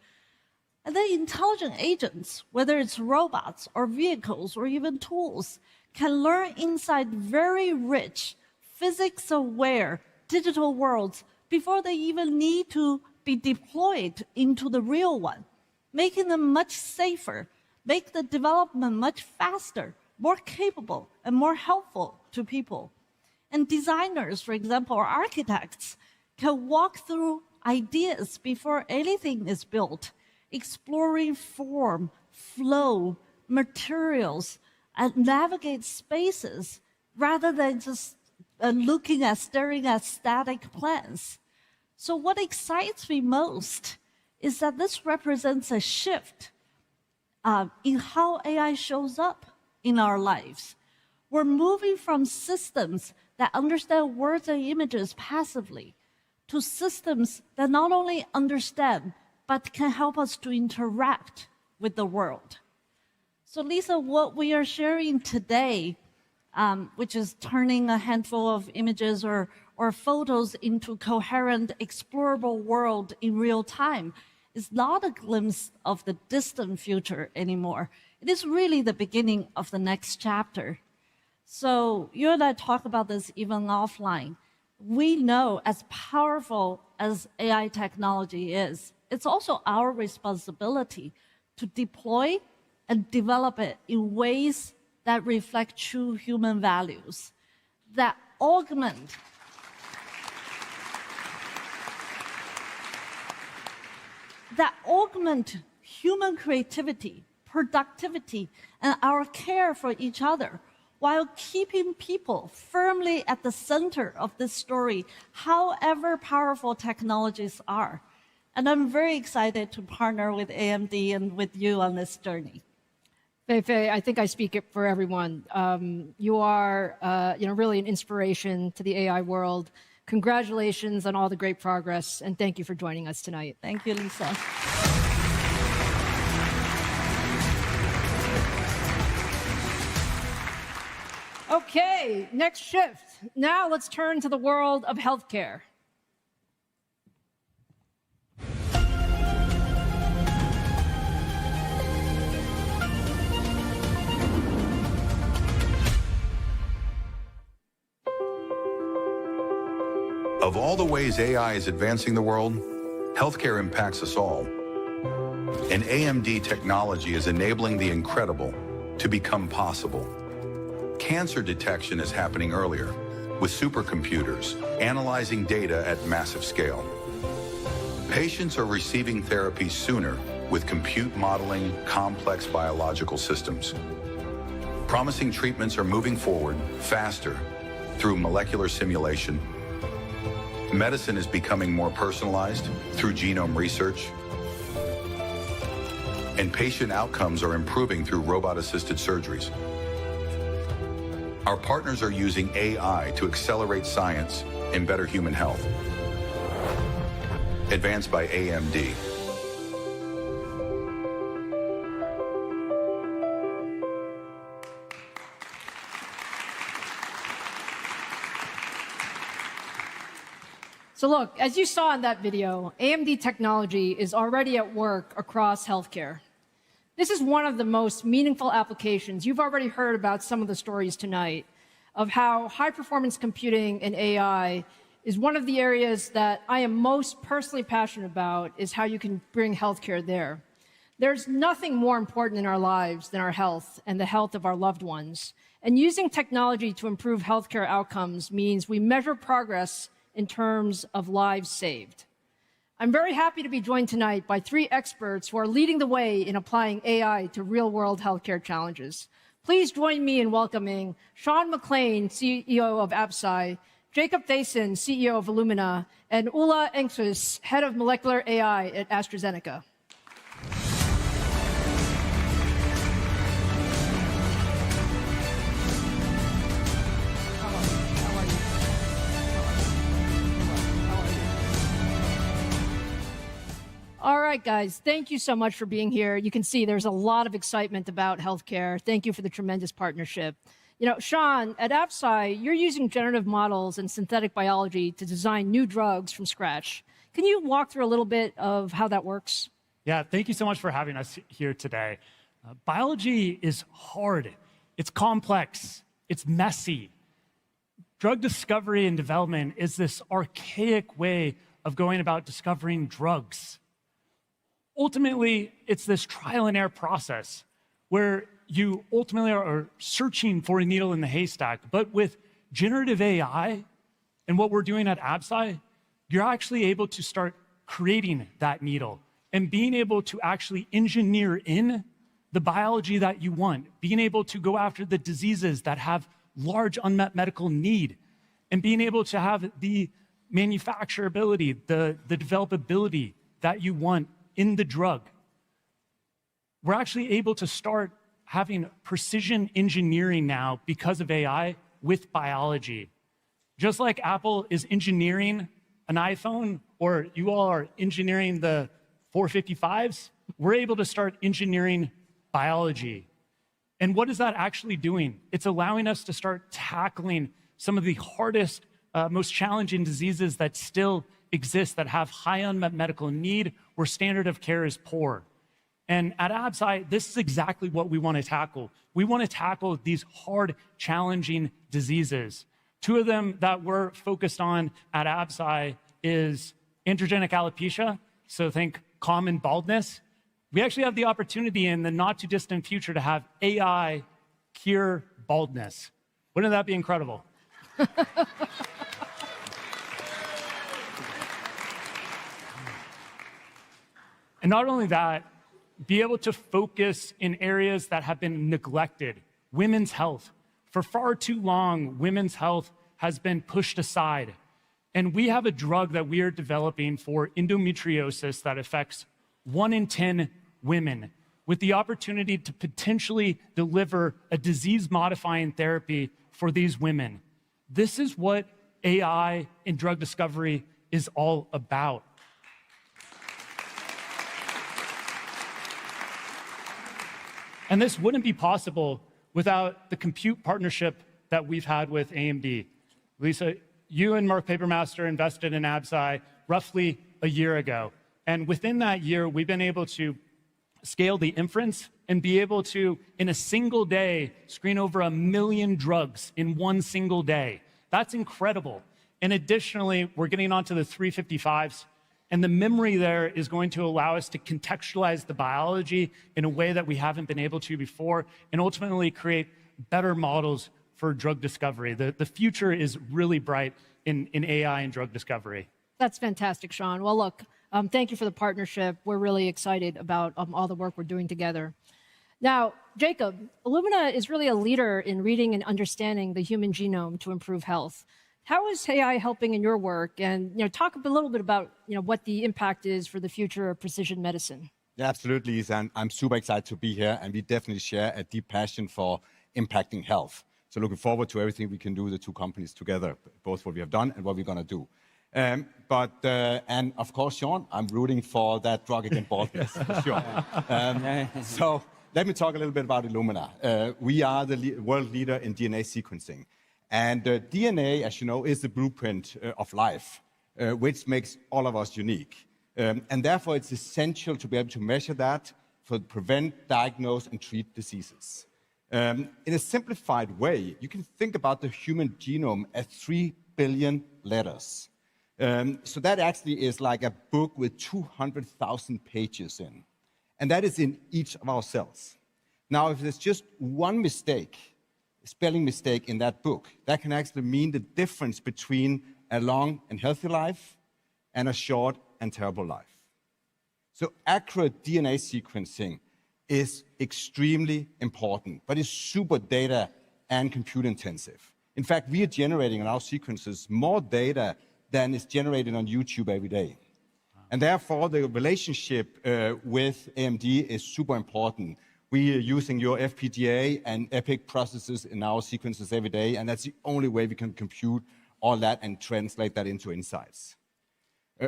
And then intelligent agents, whether it's robots or vehicles or even tools, can learn inside very rich, physics-aware digital worlds before they even need to be deployed into the real one, making them much safer, make the development much faster, more capable, and more helpful to people. And designers, for example, or architects, can walk through ideas before anything is built, exploring form, flow, materials, and navigate spaces rather than just staring at static plans. So what excites me most is that this represents a shift in how AI shows up in our lives. We're moving from systems that understand words and images passively to systems that not only understand, but can help us to interact with the world. So Lisa, what we are sharing today, which is turning a handful of images or photos into coherent, explorable world in real time, is not a glimpse of the distant future anymore. It is really the beginning of the next chapter. So you and I talk about this even offline. We know as powerful as AI technology is, it's also our responsibility to deploy and develop it in ways that reflect true human values, that augment human creativity, productivity, and our care for each other, while keeping people firmly at the center of this story, however powerful technologies are. And I'm very excited to partner with AMD and with you on this journey. Fei-Fei, I think I speak for everyone. You are really an inspiration to the AI world. Congratulations on all the great progress, and thank you for joining us tonight. Thank you, Lisa. Okay, next shift. Now let's turn to the world of healthcare. Of all the ways AI is advancing the world, healthcare impacts us all. And AMD technology is enabling the incredible to become possible. Cancer detection is happening earlier, with supercomputers analyzing data at massive scale. Patients are receiving therapy sooner with compute modeling complex biological systems. Promising treatments are moving forward faster through molecular simulation. Medicine is becoming more personalized through genome research. And patient outcomes are improving through robot-assisted surgeries. Our partners are using AI to accelerate science and better human health. Advanced by AMD. So look, as you saw in that video, AMD technology is already at work across healthcare. This is one of the most meaningful applications. You've already heard about some of the stories tonight of how high-performance computing and AI is one of the areas that I am most personally passionate about, is how you can bring healthcare there. There's nothing more important in our lives than our health and the health of our loved ones. And using technology to improve healthcare outcomes means we measure progress in terms of lives saved. I'm very happy to be joined tonight by 3 experts who are leading the way in applying AI to real-world healthcare challenges. Please join me in welcoming Sean McClain, CEO of Absci, Jacob Thaysen, CEO of Illumina, and Ulla Engquist, Head of Molecular AI at AstraZeneca. All right, guys, thank you so much for being here. You can see there's a lot of excitement about healthcare. Thank you for the tremendous partnership. You know, Sean, at Absci, you're using generative models and synthetic biology to design new drugs from scratch. Can you walk through a little bit of how that works? Yeah, thank you so much for having us here today. Biology is hard. It's complex. It's messy. Drug discovery and development is this archaic way of going about discovering drugs. Ultimately, it's this trial and error process where you ultimately are searching for a needle in the haystack. But with generative AI and what we're doing at Absci, you're actually able to start creating that needle and being able to actually engineer in the biology that you want, being able to go after the diseases that have large unmet medical need, and being able to have the manufacturability, the developability that you want in the drug. We're actually able to start having precision engineering now because of AI with biology. Just like Apple is engineering an iPhone, or you all are engineering the 455s, we're able to start engineering biology. And what is that actually doing? It's allowing us to start tackling some of the hardest, most challenging diseases that still exist, that have high unmet medical need, where standard of care is poor. And at Absci, this is exactly what we want to tackle. We want to tackle these hard, challenging diseases. 2 of them that we're focused on at Absci is androgenic alopecia, so think common baldness. We actually have the opportunity in the not too distant future to have AI cure baldness. Wouldn't that be incredible? And not only that, be able to focus in areas that have been neglected. Women's health. For far too long, women's health has been pushed aside. And we have a drug that we are developing for endometriosis that affects 1 in 10 women, with the opportunity to potentially deliver a disease-modifying therapy for these women. This is what AI in drug discovery is all about. And this wouldn't be possible without the compute partnership that we've had with AMD. Lisa, you and Mark Papermaster invested in Absci roughly a year ago. And within that year, we've been able to scale the inference and be able to, in a single day, screen over 1 million drugs in 1 single day. That's incredible. And additionally, we're getting onto the 355s. And the memory there is going to allow us to contextualize the biology in a way that we haven't been able to before, and ultimately create better models for drug discovery. The future is really bright in AI and drug discovery. That's fantastic, Sean. Well, look, thank you for the partnership. We're really excited about all the work we're doing together. Now, Jacob, Illumina is really a leader in reading and understanding the human genome to improve health. How is AI helping in your work? And talk a little bit about what the impact is for the future of precision medicine. Yeah, absolutely, Lisa. And I'm super excited to be here. And we definitely share a deep passion for impacting health. So looking forward to everything we can do, the two companies together, both what we have done and what we're going to do. And of course, Sean, I'm rooting for that drug against baldness, for sure. So let me talk a little bit about Illumina. We are the world leader in DNA sequencing. And DNA, as you know, is the blueprint of life, which makes all of us unique. And therefore, it's essential to be able to measure that to prevent, diagnose, and treat diseases. In a simplified way, you can think about the human genome as 3 billion letters. So that actually is like a book with 200,000 pages in. And that is in each of our cells. Now, if there's just one mistake, spelling mistake in that book, that can actually mean the difference between a long and healthy life and a short and terrible life. So accurate DNA sequencing is extremely important, but it's super data and compute intensive. In fact, we are generating in our sequences more data than is generated on YouTube every day. And therefore, the relationship with AMD is super important. We are using your FPGA and EPIC processes in our sequences every day, and that's the only way we can compute all that and translate that into insights.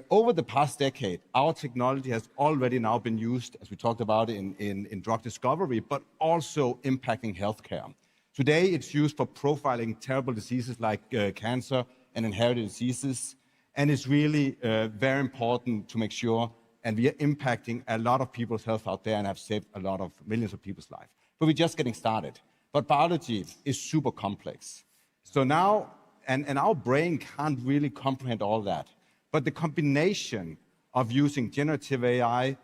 Over the past decade, our technology has already now been used, as we talked about, in drug discovery, but also impacting healthcare. Today, it's used for profiling terrible diseases like cancer and inherited diseases, and it's really very important to make sure, and we are impacting a lot of people's health out there and have saved a lot of millions of people's lives. But we're just getting started. But biology is super complex. So now, and our brain can't really comprehend all that. But the combination of using generative AI,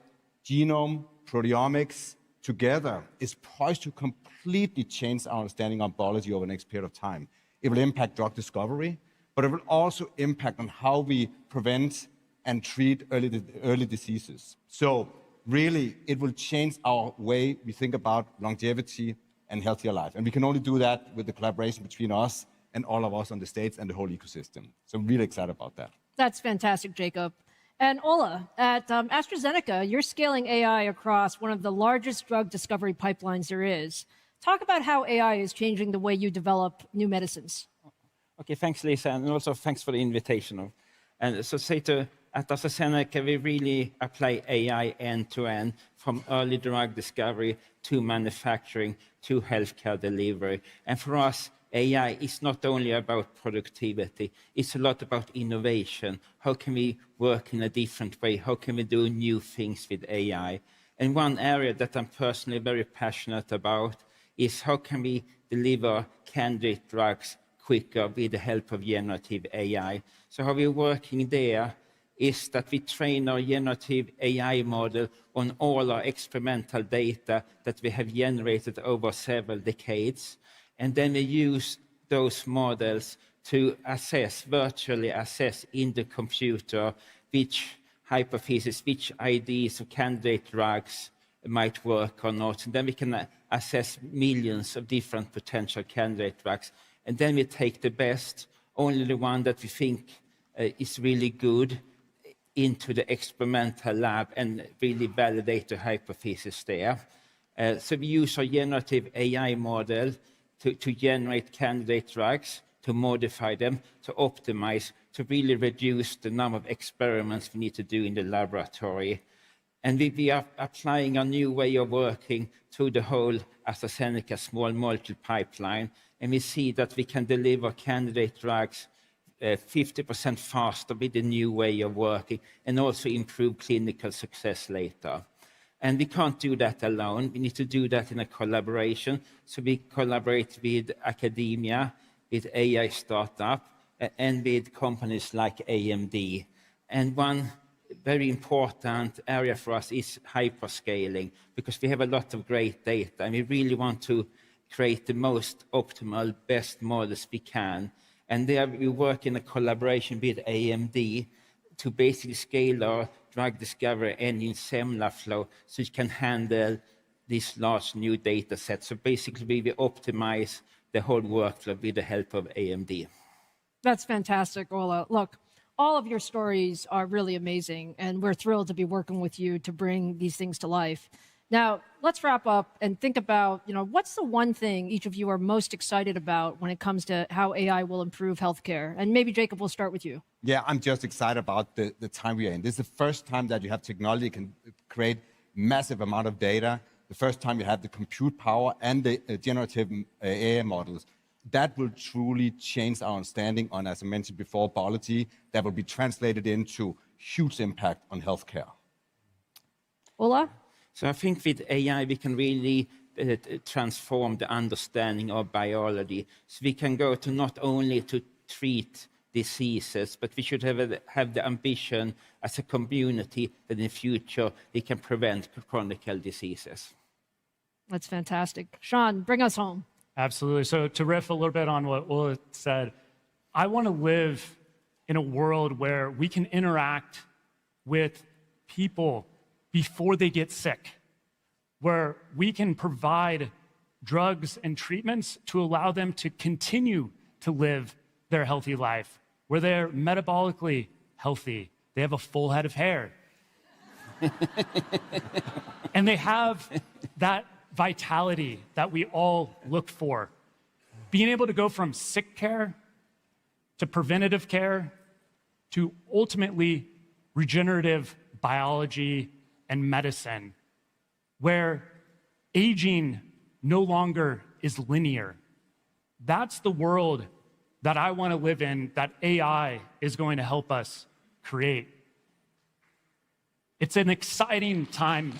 genome, proteomics together is poised to completely change our understanding of biology over the next period of time. It will impact drug discovery, but it will also impact on how we prevent and treat early diseases. So really, it will change our way we think about longevity and healthier life. And we can only do that with the collaboration between us and all of us on the States and the whole ecosystem. So I'm really excited about that. That's fantastic, Jacob. And Ola, at AstraZeneca, you're scaling AI across one of the largest drug discovery pipelines there is. Talk about how AI is changing the way you develop new medicines. Okay, thanks, Lisa, and also thanks for the invitation. And so at AstraZeneca, we really apply AI end-to-end, from early drug discovery to manufacturing to healthcare delivery. And for us, AI is not only about productivity, it's a lot about innovation. How can we work in a different way? How can we do new things with AI? And one area that I'm personally very passionate about is how can we deliver candidate drugs quicker with the help of generative AI. So how we're working there is that we train our generative AI model on all our experimental data that we have generated over several decades. And then we use those models to virtually assess in the computer which hypotheses, which ideas of candidate drugs might work or not. And then we can assess millions of different potential candidate drugs. And then we take the best, only the one that we think is really good, into the experimental lab and really validate the hypothesis there. So we use our generative AI model to generate candidate drugs, to modify them, to optimize, to really reduce the number of experiments we need to do in the laboratory. And we are applying a new way of working through the whole AstraZeneca small molecule pipeline. And we see that we can deliver candidate drugs 50% faster with the new way of working, and also improve clinical success later. And we can't do that alone. We need to do that in a collaboration. So we collaborate with academia, with AI startup, and with companies like AMD. And one very important area for us is hyperscaling, because we have a lot of great data, and we really want to create the most optimal, best models we can. And there we work in a collaboration with AMD to basically scale our drug discovery engine SemlaFlow so it can handle these large new data sets. So basically, we optimize the whole workflow with the help of AMD. That's fantastic, Ola. Look, all of your stories are really amazing, and we're thrilled to be working with you to bring these things to life. Now, let's wrap up and think about, what's the one thing each of you are most excited about when it comes to how AI will improve healthcare? And maybe, Jacob, we'll start with you. Yeah, I'm just excited about the time we are in. This is the first time that you have technology can create massive amount of data. The first time you have the compute power and the generative AI models. That will truly change our understanding on, as I mentioned before, biology. That will be translated into huge impact on healthcare. Ola? So I think with AI, we can really transform the understanding of biology. So we can go to not only to treat diseases, but we should have the ambition as a community that in the future we can prevent chronic diseases. That's fantastic. Sean, bring us home. Absolutely. So to riff a little bit on what Ola said, I want to live in a world where we can interact with people before they get sick, where we can provide drugs and treatments to allow them to continue to live their healthy life, where they're metabolically healthy, they have a full head of hair, and they have that vitality that we all look for. Being able to go from sick care to preventative care to ultimately regenerative biology and medicine, where aging no longer is linear. That's the world that I want to live in, that AI is going to help us create. It's an exciting time.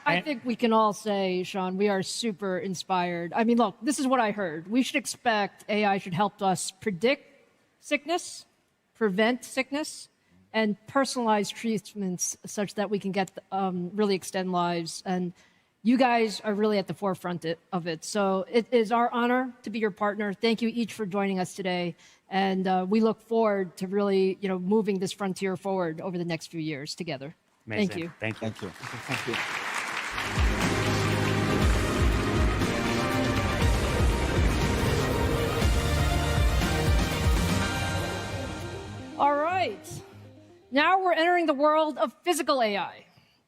I think we can all say, Sean, we are super inspired. I mean, look, this is what I heard. We should expect AI should help us predict sickness, prevent sickness, and personalize treatments such that we can get really extend lives. And you guys are really at the forefront of it. So it is our honor to be your partner. Thank you each for joining us today. And we look forward to really, moving this frontier forward over the next few years together. Amazing. Thank you. Thank you. Thank you. Thank you. All right. Now we're entering the world of physical AI.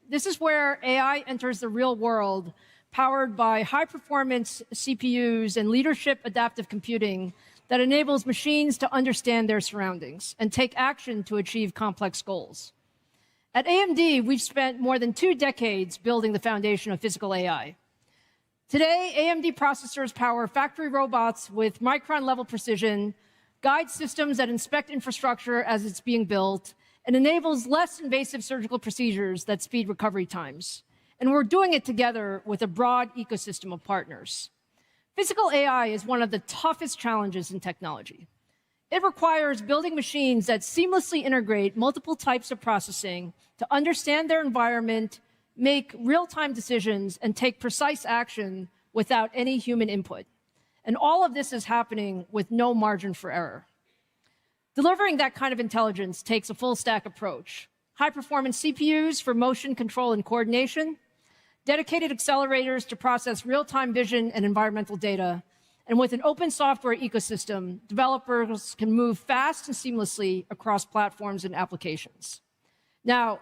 This is where AI enters the real world, powered by high-performance CPUs and leadership adaptive computing that enables machines to understand their surroundings and take action to achieve complex goals. At AMD, we've spent more than 2 decades building the foundation of physical AI. Today, AMD processors power factory robots with micron-level precision, guide systems that inspect infrastructure as it's being built, and enables less invasive surgical procedures that speed recovery times. And we're doing it together with a broad ecosystem of partners. Physical AI is one of the toughest challenges in technology. It requires building machines that seamlessly integrate multiple types of processing to understand their environment, make real-time decisions, and take precise action without any human input. And all of this is happening with no margin for error. Delivering that kind of intelligence takes a full-stack approach. High-performance CPUs for motion control and coordination, dedicated accelerators to process real-time vision and environmental data, and with an open software ecosystem, developers can move fast and seamlessly across platforms and applications. Now,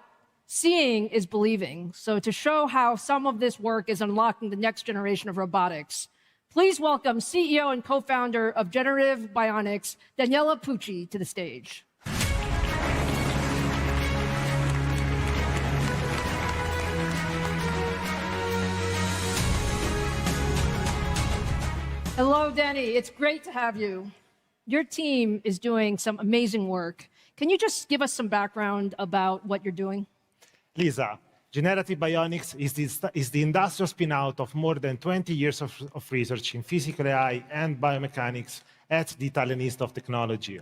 seeing is believing, so to show how some of this work is unlocking the next generation of robotics, please welcome CEO and co-founder of Generative Bionics, Daniela Pucci, to the stage. Hello, Danny. It's great to have you. Your team is doing some amazing work. Can you just give us some background about what you're doing? Lisa, Generative bionics is the industrial spin-out of more than 20 years of research in physical AI and biomechanics at the Italian Institute of Technology.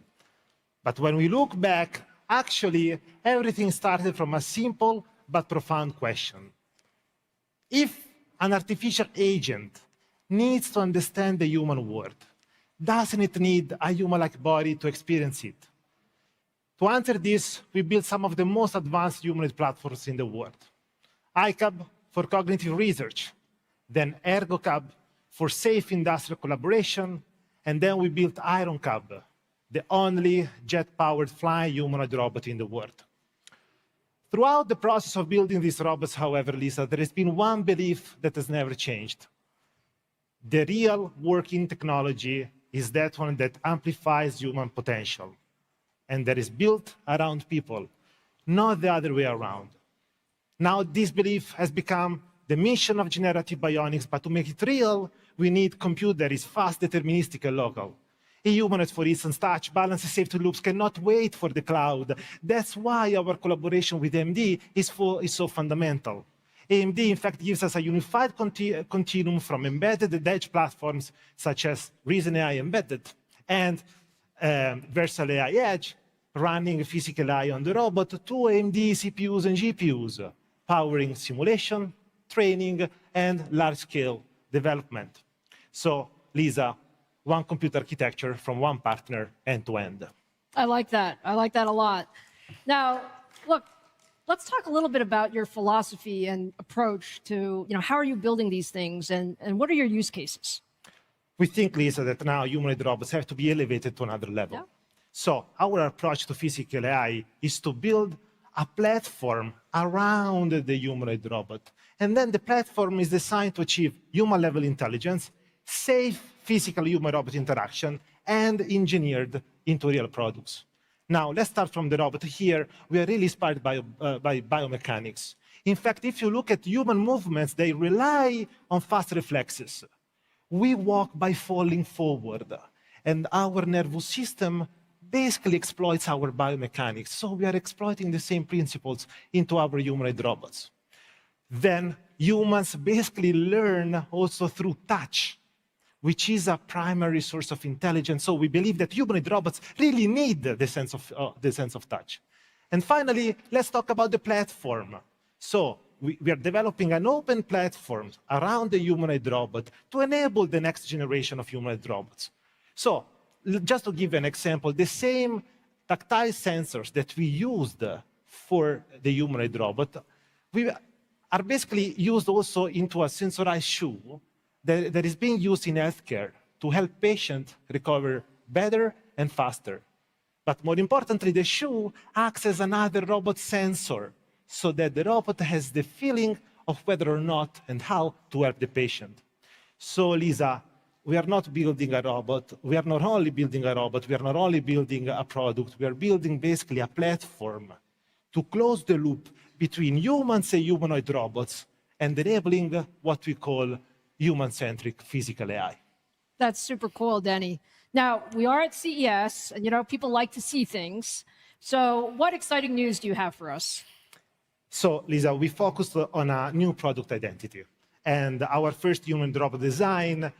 But when we look back, actually, everything started from a simple but profound question. If an artificial agent needs to understand the human world, doesn't it need a human-like body to experience it? To answer this, we built some of the most advanced humanoid platforms in the world. iCab for cognitive research, then ErgoCab for safe industrial collaboration, and then we built IronCab, the only jet-powered flying humanoid robot in the world. Throughout the process of building these robots, however, Lisa, there has been one belief that has never changed. The real working technology is that one that amplifies human potential, and that is built around people, not the other way around. Now, this belief has become the mission of generative bionics, but to make it real, we need compute that is fast, deterministic, and local. In humanoids, for instance, touch, balance, and safety loops cannot wait for the cloud. That's why our collaboration with AMD is so fundamental. AMD, in fact, gives us a unified continuum from embedded and edge platforms, such as Reason AI Embedded and Versal AI Edge, running physical AI on the robot, to AMD CPUs and GPUs, powering simulation, training, and large-scale development. So, Lisa, one computer architecture from one partner end-to-end. I like that. I like that a lot. Now, look, let's talk a little bit about your philosophy and approach to, how are you building these things, and what are your use cases? We think, Lisa, that now humanoid robots have to be elevated to another level. Yeah. So our approach to physical AI is to build a platform around the humanoid robot. And then the platform is designed to achieve human-level intelligence, safe physical human-robot interaction, and engineered into real products. Now, let's start from the robot. Here, we are really inspired by biomechanics. In fact, if you look at human movements, they rely on fast reflexes. We walk by falling forward, and our nervous system basically exploits our biomechanics. So we are exploiting the same principles into our humanoid robots. Then humans basically learn also through touch, which is a primary source of intelligence. So we believe that humanoid robots really need the sense of touch. And finally, let's talk about the platform. So we are developing an open platform around the humanoid robot to enable the next generation of humanoid robots. So just to give an example, the same tactile sensors that we used for the humanoid robot, we are basically used also into a sensorized shoe that is being used in healthcare to help patients recover better and faster. But more importantly, the shoe acts as another robot sensor so that the robot has the feeling of whether or not and how to help the patient. So, Lisa, we are not building a robot. We are not only building a robot. We are not only building a product. We are building basically a platform to close the loop between humans and humanoid robots and enabling what we call human-centric physical AI. That's super cool, Denny. Now, we are at CES, and people like to see things. So what exciting news do you have for us? So, Lisa, we focused on a new product identity. And our first human robot design,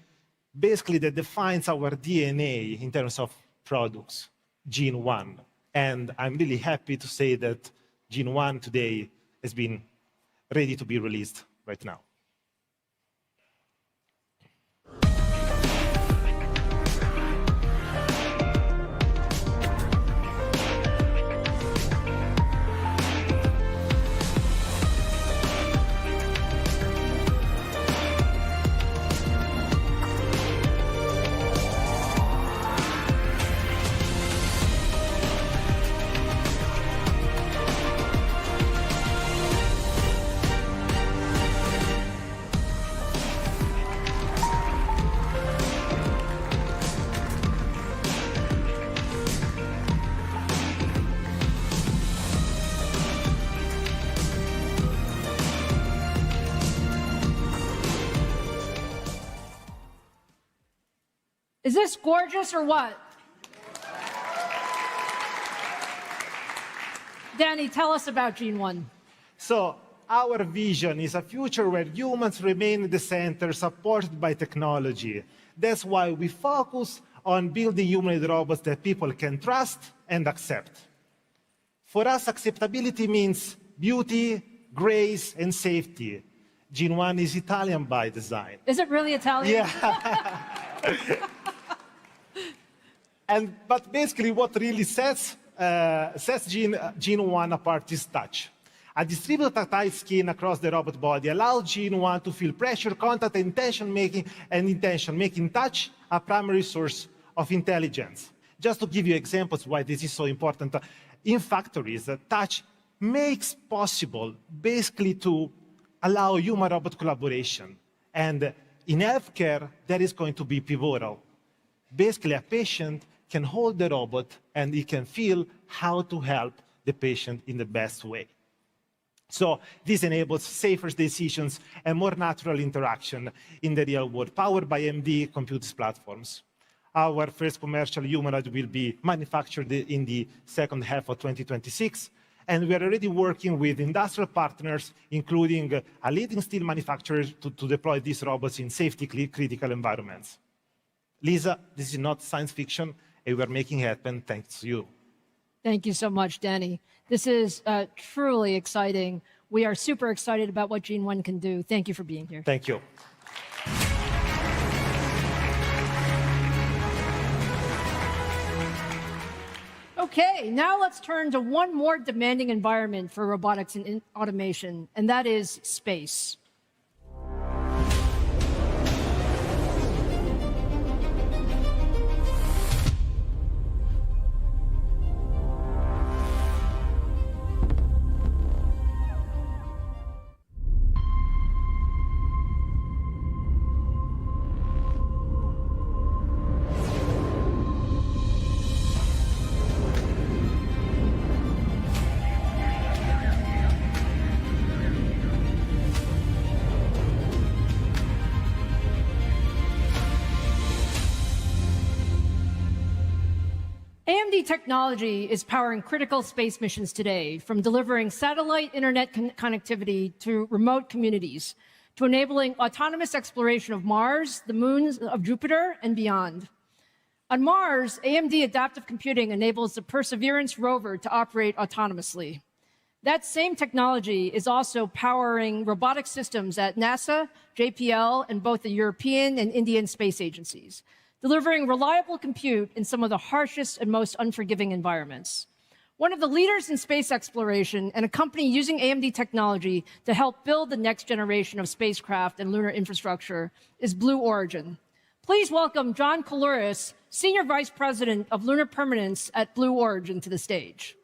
basically that defines our DNA in terms of products, Gene 1. And I'm really happy to say that Gene 1 today has been ready to be released right now. Is this gorgeous or what? Danny, tell us about Gene 1. So our vision is a future where humans remain in the center, supported by technology. That's why we focus on building humanoid robots that people can trust and accept. For us, acceptability means beauty, grace, and safety. Gene 1 is Italian by design. Is it really Italian? Yeah. But basically, what really sets Gene 1 apart is touch. A distributed tactile skin across the robot body allows Gene 1 to feel pressure, contact, and intention, making touch a primary source of intelligence. Just to give you examples why this is so important, in factories, touch makes possible basically to allow human-robot collaboration. And in healthcare, that is going to be pivotal. Basically, a patient can hold the robot and he can feel how to help the patient in the best way. So this enables safer decisions and more natural interaction in the real world, powered by AMD compute platforms. Our first commercial humanoid will be manufactured in the second half of 2026. And we are already working with industrial partners, including a leading steel manufacturer, to deploy these robots in safety-critical environments. Lisa, this is not science fiction, and we're making it happen thanks to you. Thank you so much, Danny. This is truly exciting. We are super excited about what Gene 1 can do. Thank you for being here. Thank you. Okay, now let's turn to one more demanding environment for robotics and automation, and that is space. AMD technology is powering critical space missions today, from delivering satellite internet connectivity to remote communities, to enabling autonomous exploration of Mars, the moons of Jupiter, and beyond. On Mars, AMD adaptive computing enables the Perseverance rover to operate autonomously. That same technology is also powering robotic systems at NASA, JPL, and both the European and Indian space agencies, delivering reliable compute in some of the harshest and most unforgiving environments. One of the leaders in space exploration and a company using AMD technology to help build the next generation of spacecraft and lunar infrastructure is Blue Origin. Please welcome John Koulouris, Senior Vice President of Lunar Permanence at Blue Origin, to the stage.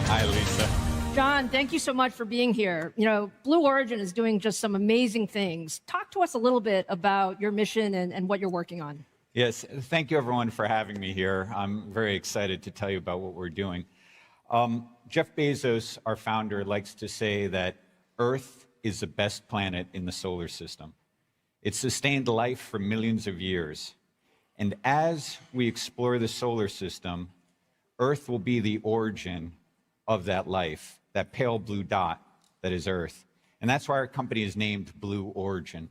Hi, Lisa. John, thank you so much for being here. You know, Blue Origin is doing just some amazing things. Talk to us a little bit about your mission and what you're working on. Yes, thank you everyone for having me here. I'm very excited to tell you about what we're doing. Jeff Bezos, our founder, likes to say that Earth is the best planet in the solar system. It's sustained life for millions of years. And as we explore the solar system, Earth will be the origin of that life, that pale blue dot that is Earth. And that's why our company is named Blue Origin.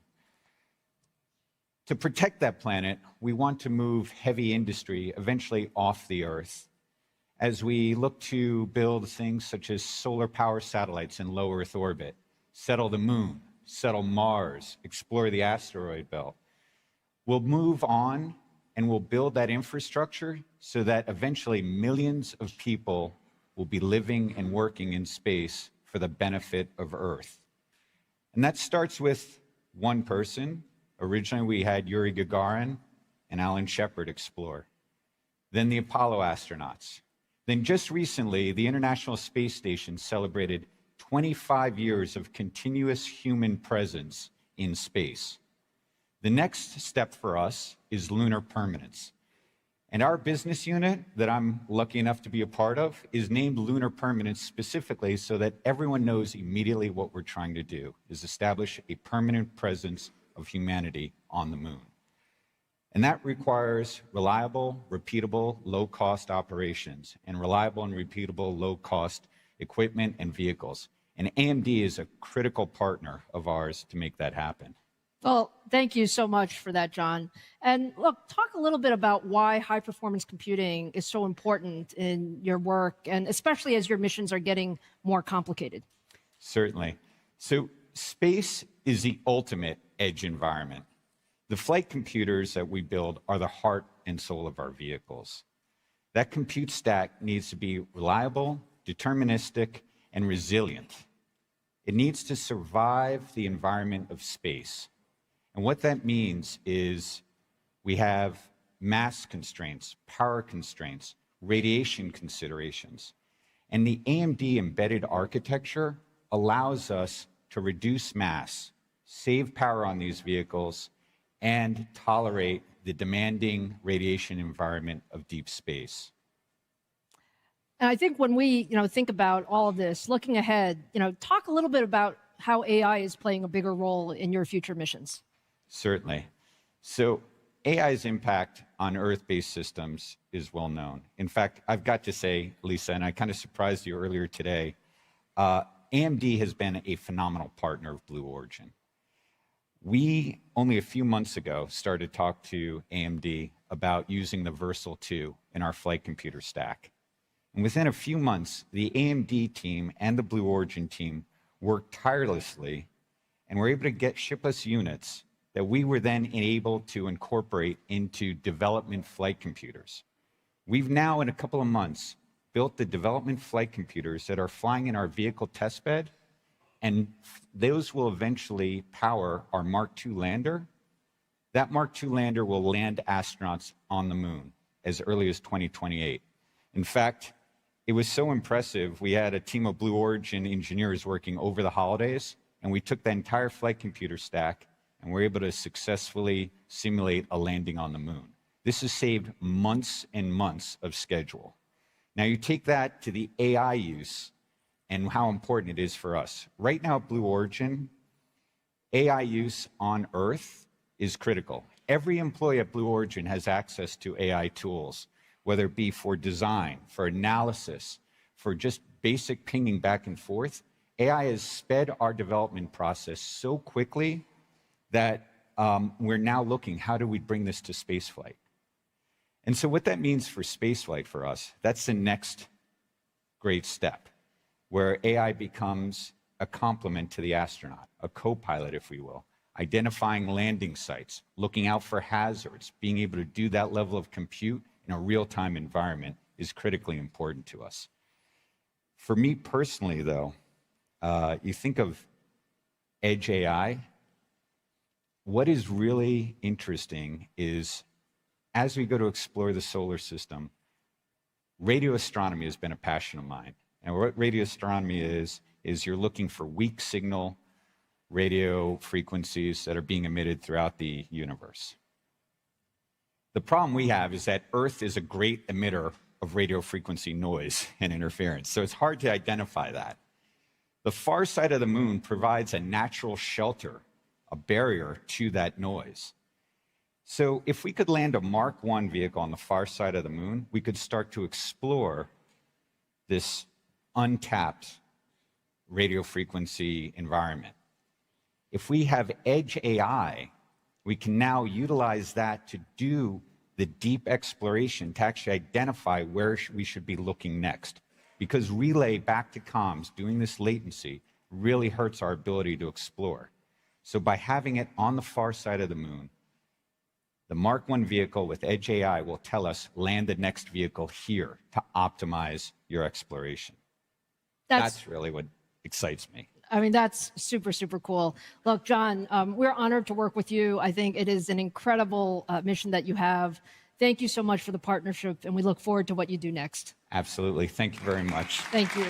To protect that planet, we want to move heavy industry eventually off the Earth as we look to build things such as solar power satellites in low Earth orbit, settle the moon, settle Mars, explore the asteroid belt. We'll move on and we'll build that infrastructure so that eventually millions of people will be living and working in space for the benefit of Earth. And that starts with one person. Originally, we had Yuri Gagarin and Alan Shepard explore. Then the Apollo astronauts. Then just recently, the International Space Station celebrated 25 years of continuous human presence in space. The next step for us is lunar permanence. And our business unit that I'm lucky enough to be a part of is named Lunar Permanence specifically so that everyone knows immediately what we're trying to do, is establish a permanent presence of humanity on the moon. And that requires reliable, repeatable, low-cost operations and reliable and repeatable, low-cost equipment and vehicles. And AMD is a critical partner of ours to make that happen. Well, thank you so much for that, John. And look, talk a little bit about why high-performance computing is so important in your work, and especially as your missions are getting more complicated. Certainly. So space is the ultimate edge environment. The flight computers that we build are the heart and soul of our vehicles. That compute stack needs to be reliable, deterministic, and resilient. It needs to survive the environment of space. And what that means is we have mass constraints, power constraints, radiation considerations. And the AMD embedded architecture allows us to reduce mass, save power on these vehicles, and tolerate the demanding radiation environment of deep space. And I think when we think about all of this, looking ahead, talk a little bit about how AI is playing a bigger role in your future missions. Certainly. So AI's impact on Earth-based systems is well known. In fact, I've got to say, Lisa, and I kind of surprised you earlier today, AMD has been a phenomenal partner of Blue Origin. We, only a few months ago, started to talk to AMD about using the Versal 2 in our flight computer stack. And within a few months, the AMD team and the Blue Origin team worked tirelessly and were able to ship us units that we were then able to incorporate into development flight computers. We've now, in a couple of months, built the development flight computers that are flying in our vehicle testbed, and those will eventually power our Mark II lander. That Mark II lander will land astronauts on the moon as early as 2028. In fact, it was so impressive, we had a team of Blue Origin engineers working over the holidays, and we took the entire flight computer stack and were able to successfully simulate a landing on the moon. This has saved months and months of schedule. Now you take that to the AI use and how important it is for us. Right now at Blue Origin, AI use on Earth is critical. Every employee at Blue Origin has access to AI tools, whether it be for design, for analysis, for just basic pinging back and forth. AI has sped our development process so quickly that we're now looking, how do we bring this to spaceflight? And so what that means for spaceflight for us, that's the next great step, where AI becomes a complement to the astronaut, a co-pilot, if we will, identifying landing sites, looking out for hazards, being able to do that level of compute in a real-time environment is critically important to us. For me personally, though, you think of edge AI, what is really interesting is as we go to explore the solar system, radio astronomy has been a passion of mine. And what radio astronomy is you're looking for weak signal radio frequencies that are being emitted throughout the universe. The problem we have is that Earth is a great emitter of radio frequency noise and interference, so it's hard to identify that. The far side of the moon provides a natural shelter, a barrier to that noise. So if we could land a Mark I vehicle on the far side of the moon, we could start to explore this untapped radio frequency environment. If we have edge AI, we can now utilize that to do the deep exploration to actually identify where we should be looking next. Because relay back to comms, doing this latency, really hurts our ability to explore. So by having it on the far side of the moon, the Mark I vehicle with Edge AI will tell us, land the next vehicle here to optimize your exploration. That's really what excites me. I mean, that's super, super cool. Look, John, we're honored to work with you. I think it is an incredible mission that you have. Thank you so much for the partnership, and we look forward to what you do next. Absolutely. Thank you very much. Thank you.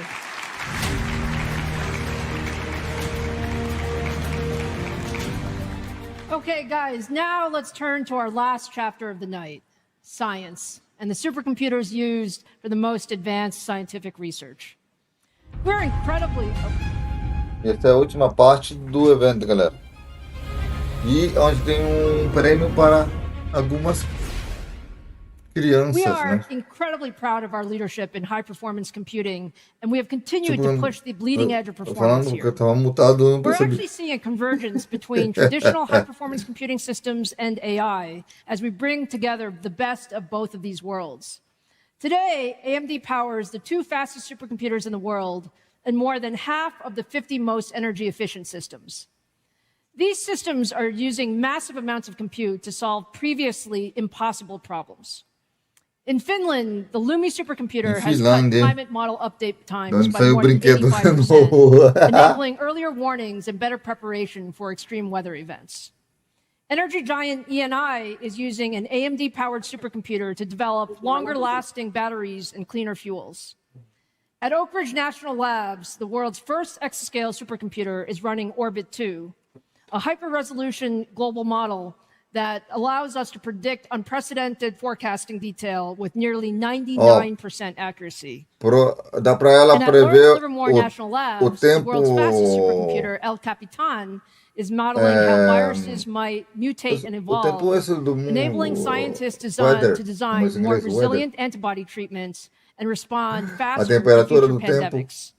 Okay, guys, now let's turn to our last chapter of the night, science, and the supercomputers used for the most advanced scientific research. We're incredibly... Essa é a última parte do evento, galera. E onde tem prêmio para algumas We crianças, are né? incredibly proud of our leadership in high-performance computing, and we have continued Tipo, to push the bleeding edge of tô performance falando porque eu here. tava mutado, eu não We're percebi. actually seeing a convergence between traditional high-performance computing systems and AI as we bring together the best of both of these worlds. Today, AMD powers the 2 fastest supercomputers in the world and more than half of the 50 most energy-efficient systems. These systems are using massive amounts of compute to solve previously impossible problems. In Finland, the Lumi supercomputer has cut climate model update times by more than 85%, enabling earlier warnings and better preparation for extreme weather events. Energy giant ENI is using an AMD-powered supercomputer to develop longer-lasting batteries and cleaner fuels. At Oak Ridge National Labs, the world's first exascale supercomputer is running Orbit 2, a hyper-resolution global model that allows us to predict unprecedented forecasting detail with nearly 99% accuracy. Dá para ela And at prever Lawrence Livermore National o Labs, tempo. the world's fastest supercomputer, El Capitan, is modeling how viruses might mutate and evolve, enabling scientists to design more resilient antibody treatments and respond faster to future pandemics.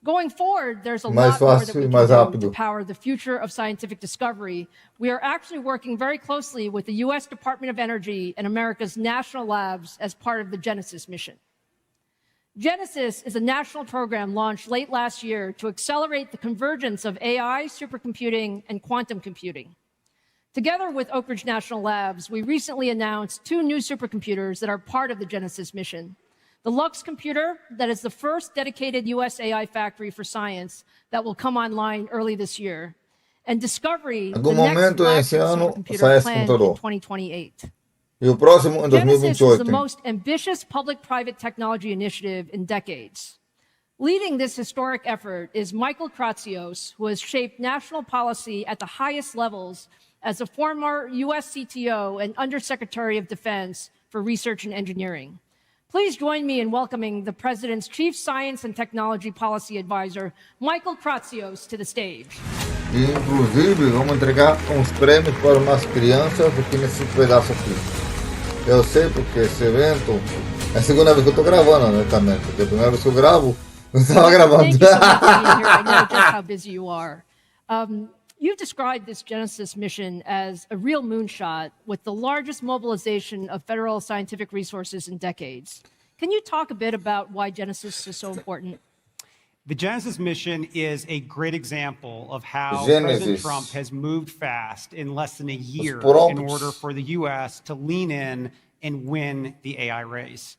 Going forward, there's a lot more that we can do to power the future of scientific discovery. We are actually working very closely with the U.S. Department of Energy and America's national labs as part of the Genesis mission. Genesis is a national program launched late last year to accelerate the convergence of AI, supercomputing, and quantum computing. Together with Oak Ridge National Labs, we recently announced 2 new supercomputers that are part of the Genesis mission. The Lux computer, that is the first dedicated US AI factory for science that will come online early this year. And Discovery, the next flagship supercomputer planned in 2028. E o próximo em Genesis is the 2028. most ambitious public-private technology initiative in decades. Leading this historic effort is Michael Kratsios, who has shaped national policy at the highest levels as a former US CTO and Undersecretary of Defense for Research and Engineering. Please join me in welcoming the President's Chief Science and Technology Policy Advisor, Michael Kratsios, to the stage. E, inclusive, vamos entregar uns prêmios para umas crianças aqui nesse pedaço aqui. Eu sei porque esse evento é a segunda vez que eu estou gravando, honestamente. Porque a primeira vez que eu gravo, não estava gravando. Thank you so much for being here. I know just how busy you are. You've described this Genesis mission as a real moonshot with the largest mobilization of federal scientific resources in decades. Can you talk a bit about why Genesis is so important? The Genesis mission is a great example of how President Trump has moved fast in less than a year in order for the U.S. to lean in and win the AI race.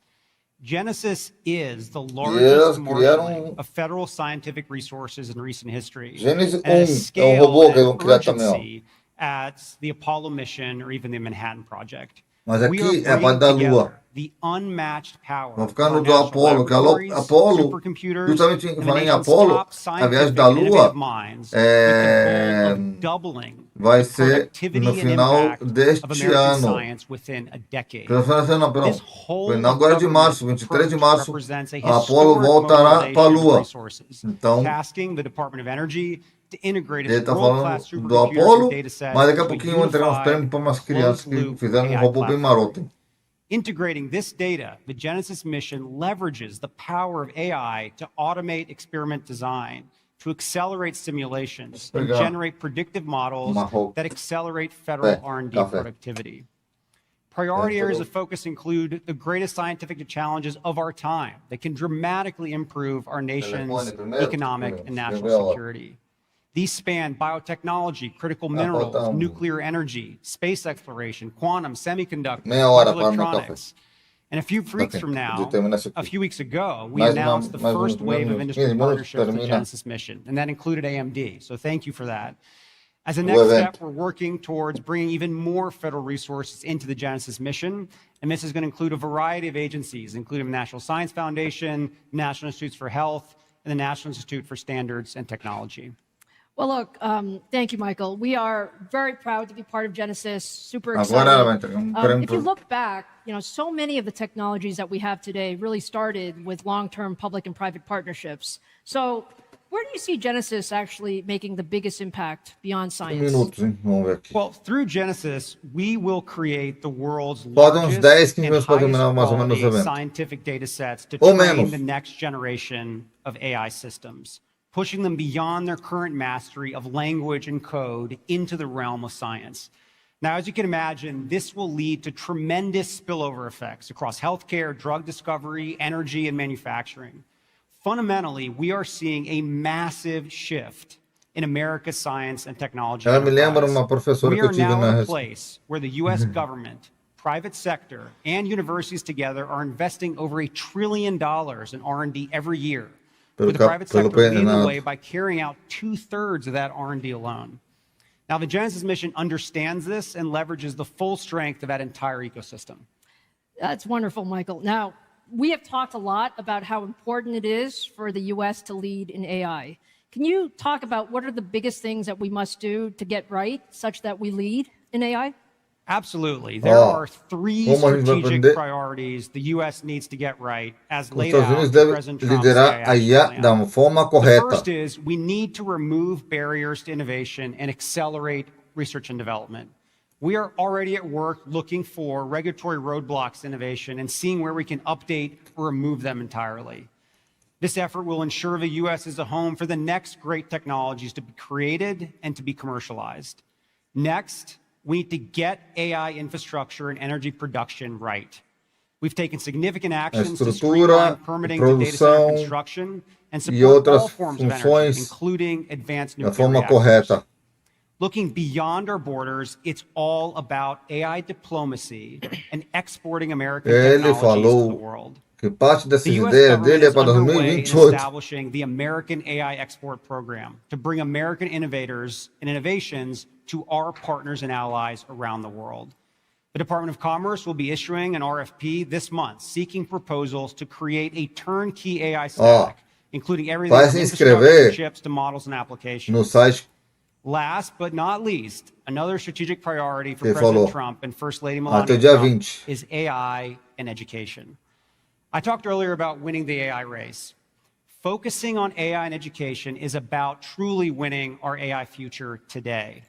Genesis is the largest marshaling of federal scientific resources in recent history, and a scale and urgency at the Apollo mission or even the Manhattan Project. Mas aqui é para dar lua. Vão ficar no do Apollo, que Apollo, justamente falando em Apollo, a viagem da Lua vai ser no final deste ano. Não, agora de março, 23 de março, a Apollo voltará para a Lua. Então, ele está falando do Apollo, mas daqui a pouquinho vão entregar uns prêmios para umas crianças que fizeram um robô bem maroto. Integrating this data, the Genesis mission leverages the power of AI to automate experiment design, to accelerate simulations, and generate predictive models that accelerate federal R&D productivity. Priority areas of focus include the greatest scientific challenges of our time that can dramatically improve our nation's economic and national security. These span biotechnology, critical minerals, nuclear energy, space exploration, quantum, semiconductors, electronics. And a few weeks from now, a few weeks ago, we announced the first wave of industry partnerships with the Genesis mission, and that included AMD. So thank you for that. As a next step, we're working towards bringing even more federal resources into the Genesis mission, and this is going to include a variety of agencies, including the National Science Foundation, National Institutes for Health, and the National Institute for Standards and Technology. Well, look, thank you, Michael. We are very proud to be part of Genesis, super excited. If you look back, so many of the technologies that we have today really started with long-term public and private partnerships. So where do you see Genesis actually making the biggest impact beyond science? Minutos, hein? Vamos ver aqui. Well, through Genesis, we will create the world's Pode uns 10, largest 15 and minutos para highest terminar mais ou menos o quality evento. scientific data sets to Ou train menos. the next generation of AI systems, pushing them beyond their current mastery of language and code into the realm of science. Now, as you can imagine, this will lead to tremendous spillover effects across healthcare, drug discovery, energy, and manufacturing. Fundamentally, we are seeing a massive shift in America's science and technology. Ela me lembra enterprise. uma professora We que eu are tive now na in a place where the U.S. government, private sector, and universities together are investing over $1 trillion in R&D every year, with the private sector leading the way by carrying out 2/3 of that R&D alone. Now, the Genesis mission understands this and leverages the full strength of that entire ecosystem. That's wonderful, Michael. Now, we have talked a lot about how important it is for the U.S. to lead in AI. Can you talk about what are the biggest things that we must do to get right such that we lead in AI? Absolutely. There are 3 strategic priorities the U.S. needs to get right, as laid out in President Trump's AI IA da forma The correta. first is we need to remove barriers to innovation and accelerate research and development. We are already at work looking for regulatory roadblocks to innovation and seeing where we can update or remove them entirely. This effort will ensure the U.S. is a home for the next great technologies to be created and to be commercialized. Next, we need to get AI infrastructure and energy production right. We've taken significant actions to streamline permitting to data center construction and support all forms of energy, including advanced nuclear reactors. Looking beyond our borders, it's all about AI diplomacy and exporting American technologies to the world. Que parte dessas The U.S. ideias government dele é is para underway in 2028. establishing the American AI Export Program to bring American innovators and innovations to our partners and allies around the world. The Department of Commerce will be issuing an RFP this month seeking proposals to create a turnkey AI stack, including everything from infrastructure to chips to models and applications. No site Last but not least, another strategic priority for Ele President falou, Trump and First Lady até Melania dia Trump 20. is AI and education. I talked earlier about winning the AI race. Focusing on AI and education is about truly winning our AI future today.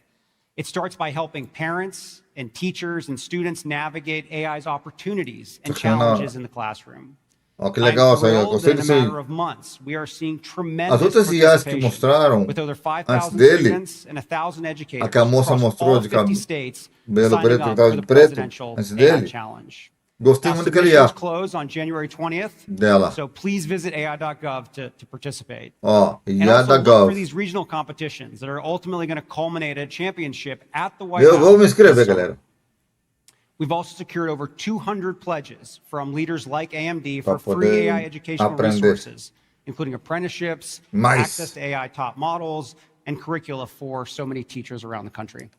It starts by helping parents and teachers and students navigate AI's opportunities and challenges in the classroom. Ó, que legal essa aí, eu gostei In a disso aí. matter of months, we are seeing As tremendous outras IAs que participation mostraram with over antes 5,000 dele, students and 1,000 educators a que a moça across mostrou all de 50 states cabelo signing preto, up pintado for de the preto, presidential antes AI dele. challenge. Gostei Now, muito daquele IA submissions close on January 20th, dela. so please visit AI.gov to participate. Ó, And IA also da look Gov. for these regional competitions that are ultimately going to culminate at a championship at the White Eu vou me House. inscrever, this summer. galera. We've also secured over 200 pledges from leaders like AMD for Pra free poder AI educational aprender. resources, including apprenticeships, Mais. access to AI top models, and curricula for so many teachers around the country.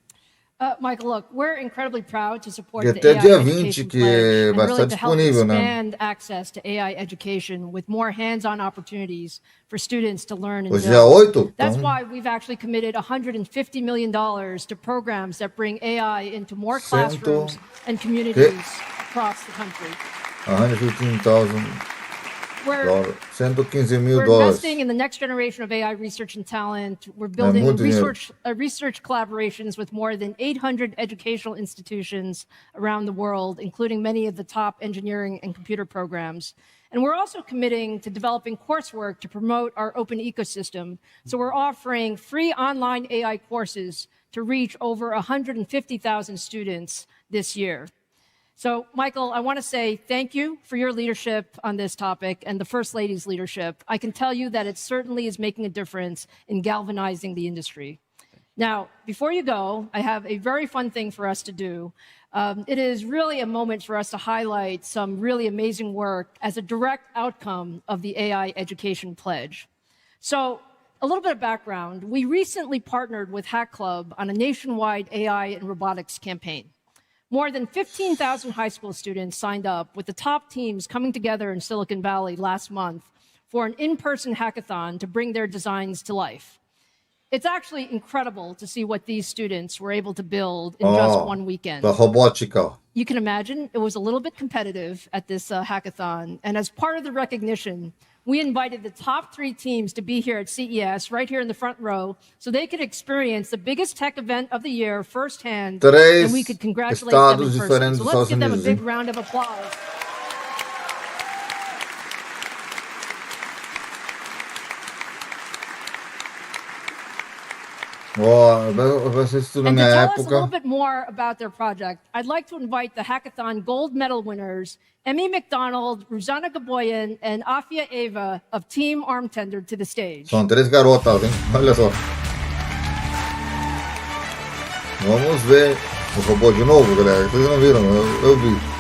Michael, look, we're incredibly proud to support E the até AI dia 20 Education que Pledge vai and really estar to help disponível, né? expand access to AI education with more hands-on opportunities for students to learn and Hoje é build. 8, That's então why we've actually committed $150 million to programs that bring AI into more classrooms and communities across the country. $115,000. We're 115 mil We're dólares. investing in the next generation of AI research and talent. We're building muito research collaborations with more than 800 educational institutions around the world, including many of the top engineering and computer programs. And we're also committing to developing coursework to promote our open ecosystem. So we're offering free online AI courses to reach over 150,000 students this year. So, Michael, I want to say thank you for your leadership on this topic and the First Lady's leadership. I can tell you that it certainly is making a difference in galvanizing the industry. Now, before you go, I have a very fun thing for us to do. It is really a moment for us to highlight some really amazing work as a direct outcome of the AI Education Pledge. So, a little bit of background. We recently partnered with Hack Club on a nationwide AI and robotics campaign. More than 15,000 high school students signed up, with the top teams coming together in Silicon Valley last month for an in-person hackathon to bring their designs to life. It's actually incredible to see what these students were able to build in just one weekend. Da robótica. You can imagine it was a little bit competitive at this hackathon, and as part of the recognition, we invited the top 3 teams to be here at CES, right here in the front row, so they could experience the biggest tech event of the year firsthand, and we could congratulate them in person. So let's give them a big round of applause. Eu assisto na And to minha tell us a little época. bit more about their project, I'd like to invite the Hackathon gold medal winners, Emmy McDonald, Ruzana Gaboyan, and Afia Eva of Team Arm Tender to the stage. São 3 garotas, hein? Olha só. Vamos ver o robô de novo, galera. Vocês não viram? Eu vi.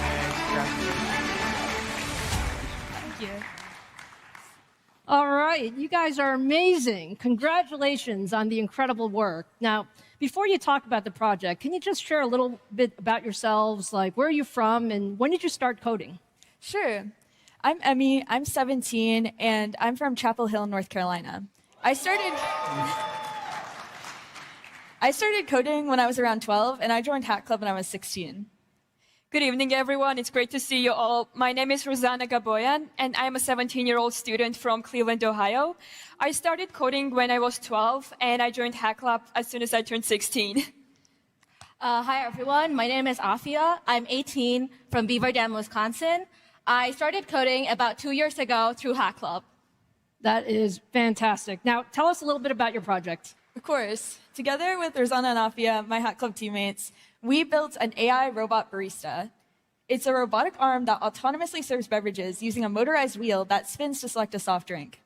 All right, you guys are amazing. Congratulations on the incredible work. Now, before you talk about the project, can you just share a little bit about yourselves, like where are you from and when did you start coding? Sure. I'm Emmy, I'm 17, and I'm from Chapel Hill, North Carolina. I started coding when I was around 12, and I joined Hack Club when I was 16. Good evening, everyone. It's great to see you all. My name is Ruzana Gaboyan, and I'm a 17-year-old student from Cleveland, Ohio. I started coding when I was 12, and I joined Hack Club as soon as I turned 16. Hi, everyone. My name is Afia. I'm 18 from Beaver Dam, Wisconsin. I started coding about 2 years ago through Hack Club. That is fantastic. Now, tell us a little bit about your project. Of course. Together with Ruzana and Afia, my Hack Club teammates, we built an AI robot barista. It's a robotic arm that autonomously serves beverages using a motorized wheel that spins to select a soft drink.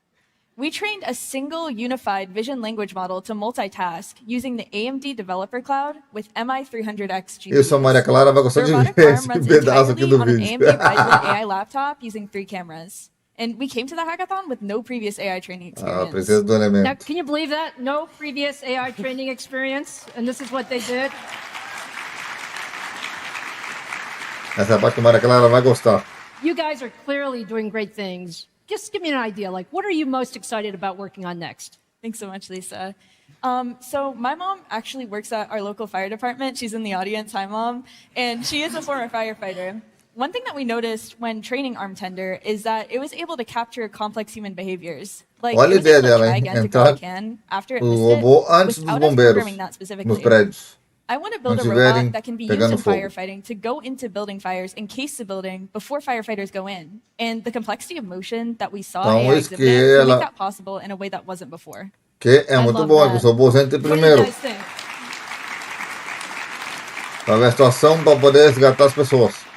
We trained a single unified vision language model to multitask using the AMD Developer Cloud with MI300X GPUs. Isso, a Maria Clara vai gostar de ver esse pedaço aqui do on an vídeo. AMD Ryzen AI laptop using 3 cameras. And we came to the hackathon with no previous AI training experience. Princesa do elemento. Now, can you believe that? No previous AI training experience, and this is what they did? Essa é a parte que a Maria Clara vai gostar. You guys are clearly doing great things. Just give me an idea, like what are you most excited about working on next? Thanks so much, Lisa. So my mom actually works at our local fire department. She's in the audience. Hi, Mom. And she is a former firefighter. One thing that we noticed when training Arm Tender is that it was able to capture complex human behaviors. Like, Olha a it was ideia able to dela, try hein? again to Entrar go again after it o missed robô it, antes dos without us bombeiros programming that nos specifically. prédios. I want to build Não a estiverem robot that can be used pegando in fogo. firefighting to go into building fires, encase the building before firefighters go in. And the complexity of motion that we saw Então, AI isso que exhibit will ela- make that possible in a way that wasn't before. Que é muito bom, que os robôs entrem primeiro. Para ver a situação, para poder resgatar as pessoas.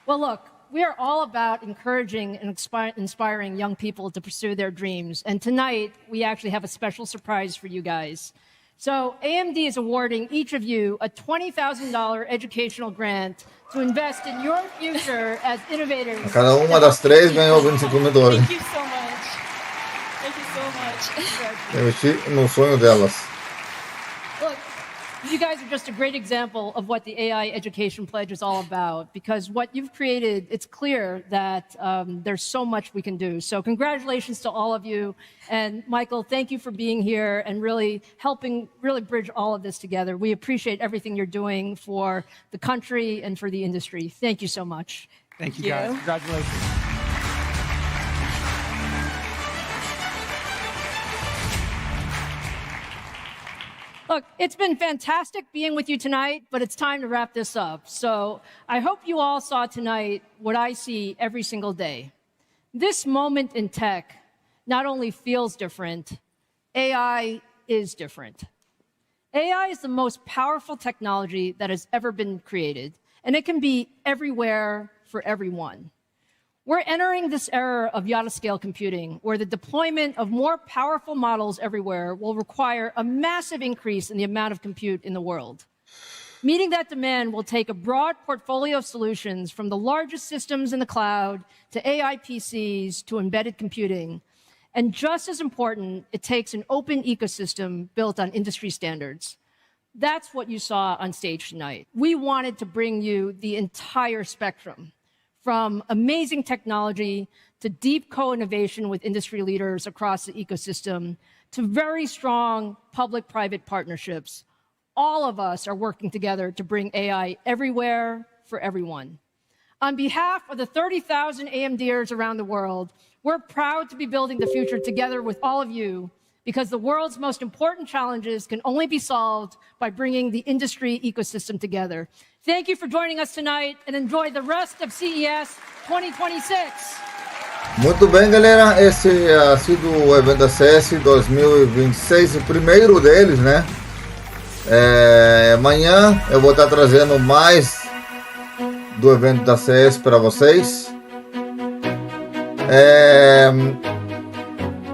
Well, look, we are all about encouraging and inspiring young people to pursue their dreams. And tonight, we actually have a special surprise for you guys. So AMD is awarding each of you a $20,000 educational grant to invest in your future as innovators. Cada uma das 3 ganhou 25 mil dólares. Thank you so much. Thank you so much. Investir no sonho delas. Look, you guys are just a great example of what the AI Education Pledge is all about, because what you've created, it's clear that there's so much we can do. So congratulations to all of you. And Michael, thank you for being here and really helping bridge all of this together. We appreciate everything you're doing for the country and for the industry. Thank you so much. Thank you, guys. Congratulations. Look, it's been fantastic being with you tonight, but it's time to wrap this up. So I hope you all saw tonight what I see every single day. This moment in tech not only feels different, AI is different. AI is the most powerful technology that has ever been created, and it can be everywhere for everyone. We're entering this era of yard-scale computing, where the deployment of more powerful models everywhere will require a massive increase in the amount of compute in the world. Meeting that demand will take a broad portfolio of solutions from the largest systems in the cloud to AI PCs to embedded computing. And just as important, it takes an open ecosystem built on industry standards. That's what you saw on stage tonight. We wanted to bring you the entire spectrum, from amazing technology to deep co-innovation with industry leaders across the ecosystem to very strong public-private partnerships. All of us are working together to bring AI everywhere for everyone. On behalf of the 30,000 AMDers around the world, we're proud to be building the future together with all of you, because the world's most important challenges can only be solved by bringing the industry ecosystem together. Thank you for joining us tonight, and enjoy the rest of CES 2026. Muito bem, galera. Esse ha sido o evento da CES 2026, o primeiro deles, né? Amanhã eu vou estar trazendo mais do evento da CES para vocês.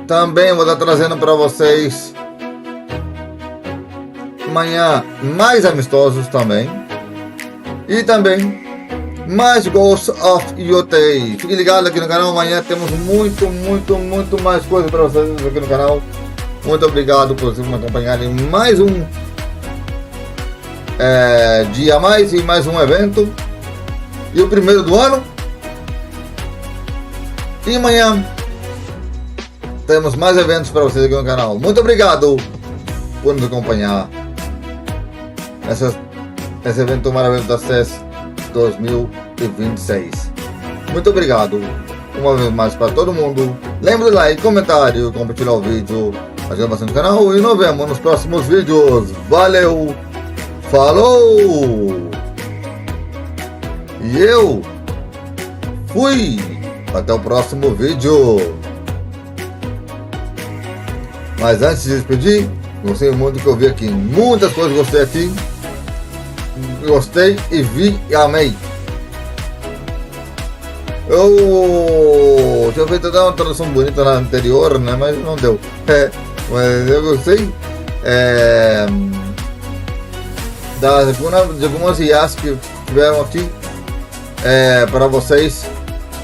Também vou estar trazendo para vocês amanhã mais amistosos também. E também mais Ghost of IoT. Fiquem ligados aqui no canal, amanhã temos muito mais coisa para vocês aqui no canal. Muito obrigado por vocês me acompanharem em mais um dia a mais e mais um evento. E o primeiro do ano. E amanhã temos mais eventos para vocês aqui no canal. Muito obrigado por nos acompanhar nesse evento maravilhoso da CES 2026. Muito obrigado uma vez mais para todo mundo. Lembre de like, comentário, compartilhar o vídeo, ajuda bastante o canal e nos vemos nos próximos vídeos. Valeu, falou! E eu fui! Até o próximo vídeo. Mas antes de despedir, gostei muito do que eu vi aqui. Muitas coisas gostei aqui. Gostei e vi e amei. Eu tinha feito até uma tradução bonita na anterior, né? Mas não deu. Mas eu gostei de algumas IAs que tiveram aqui para vocês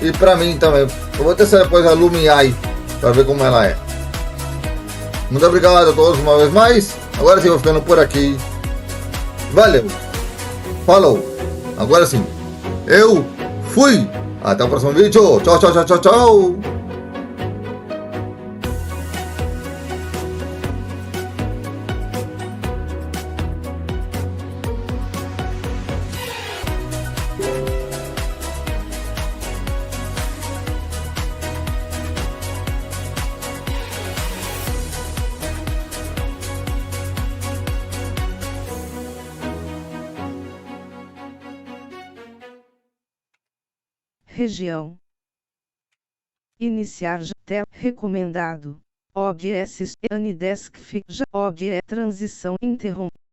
e para mim também. Eu vou testar depois a Lumiai para ver como ela é. Muito obrigado a todos uma vez mais. Agora sim, vou ficando por aqui. Valeu, falou. Agora sim, eu fui. Até o próximo vídeo. Tchau, tchau, tchau, tchau, tchau. Região. Iniciar tela recomendado. OBS Anidesk Transição interrompe.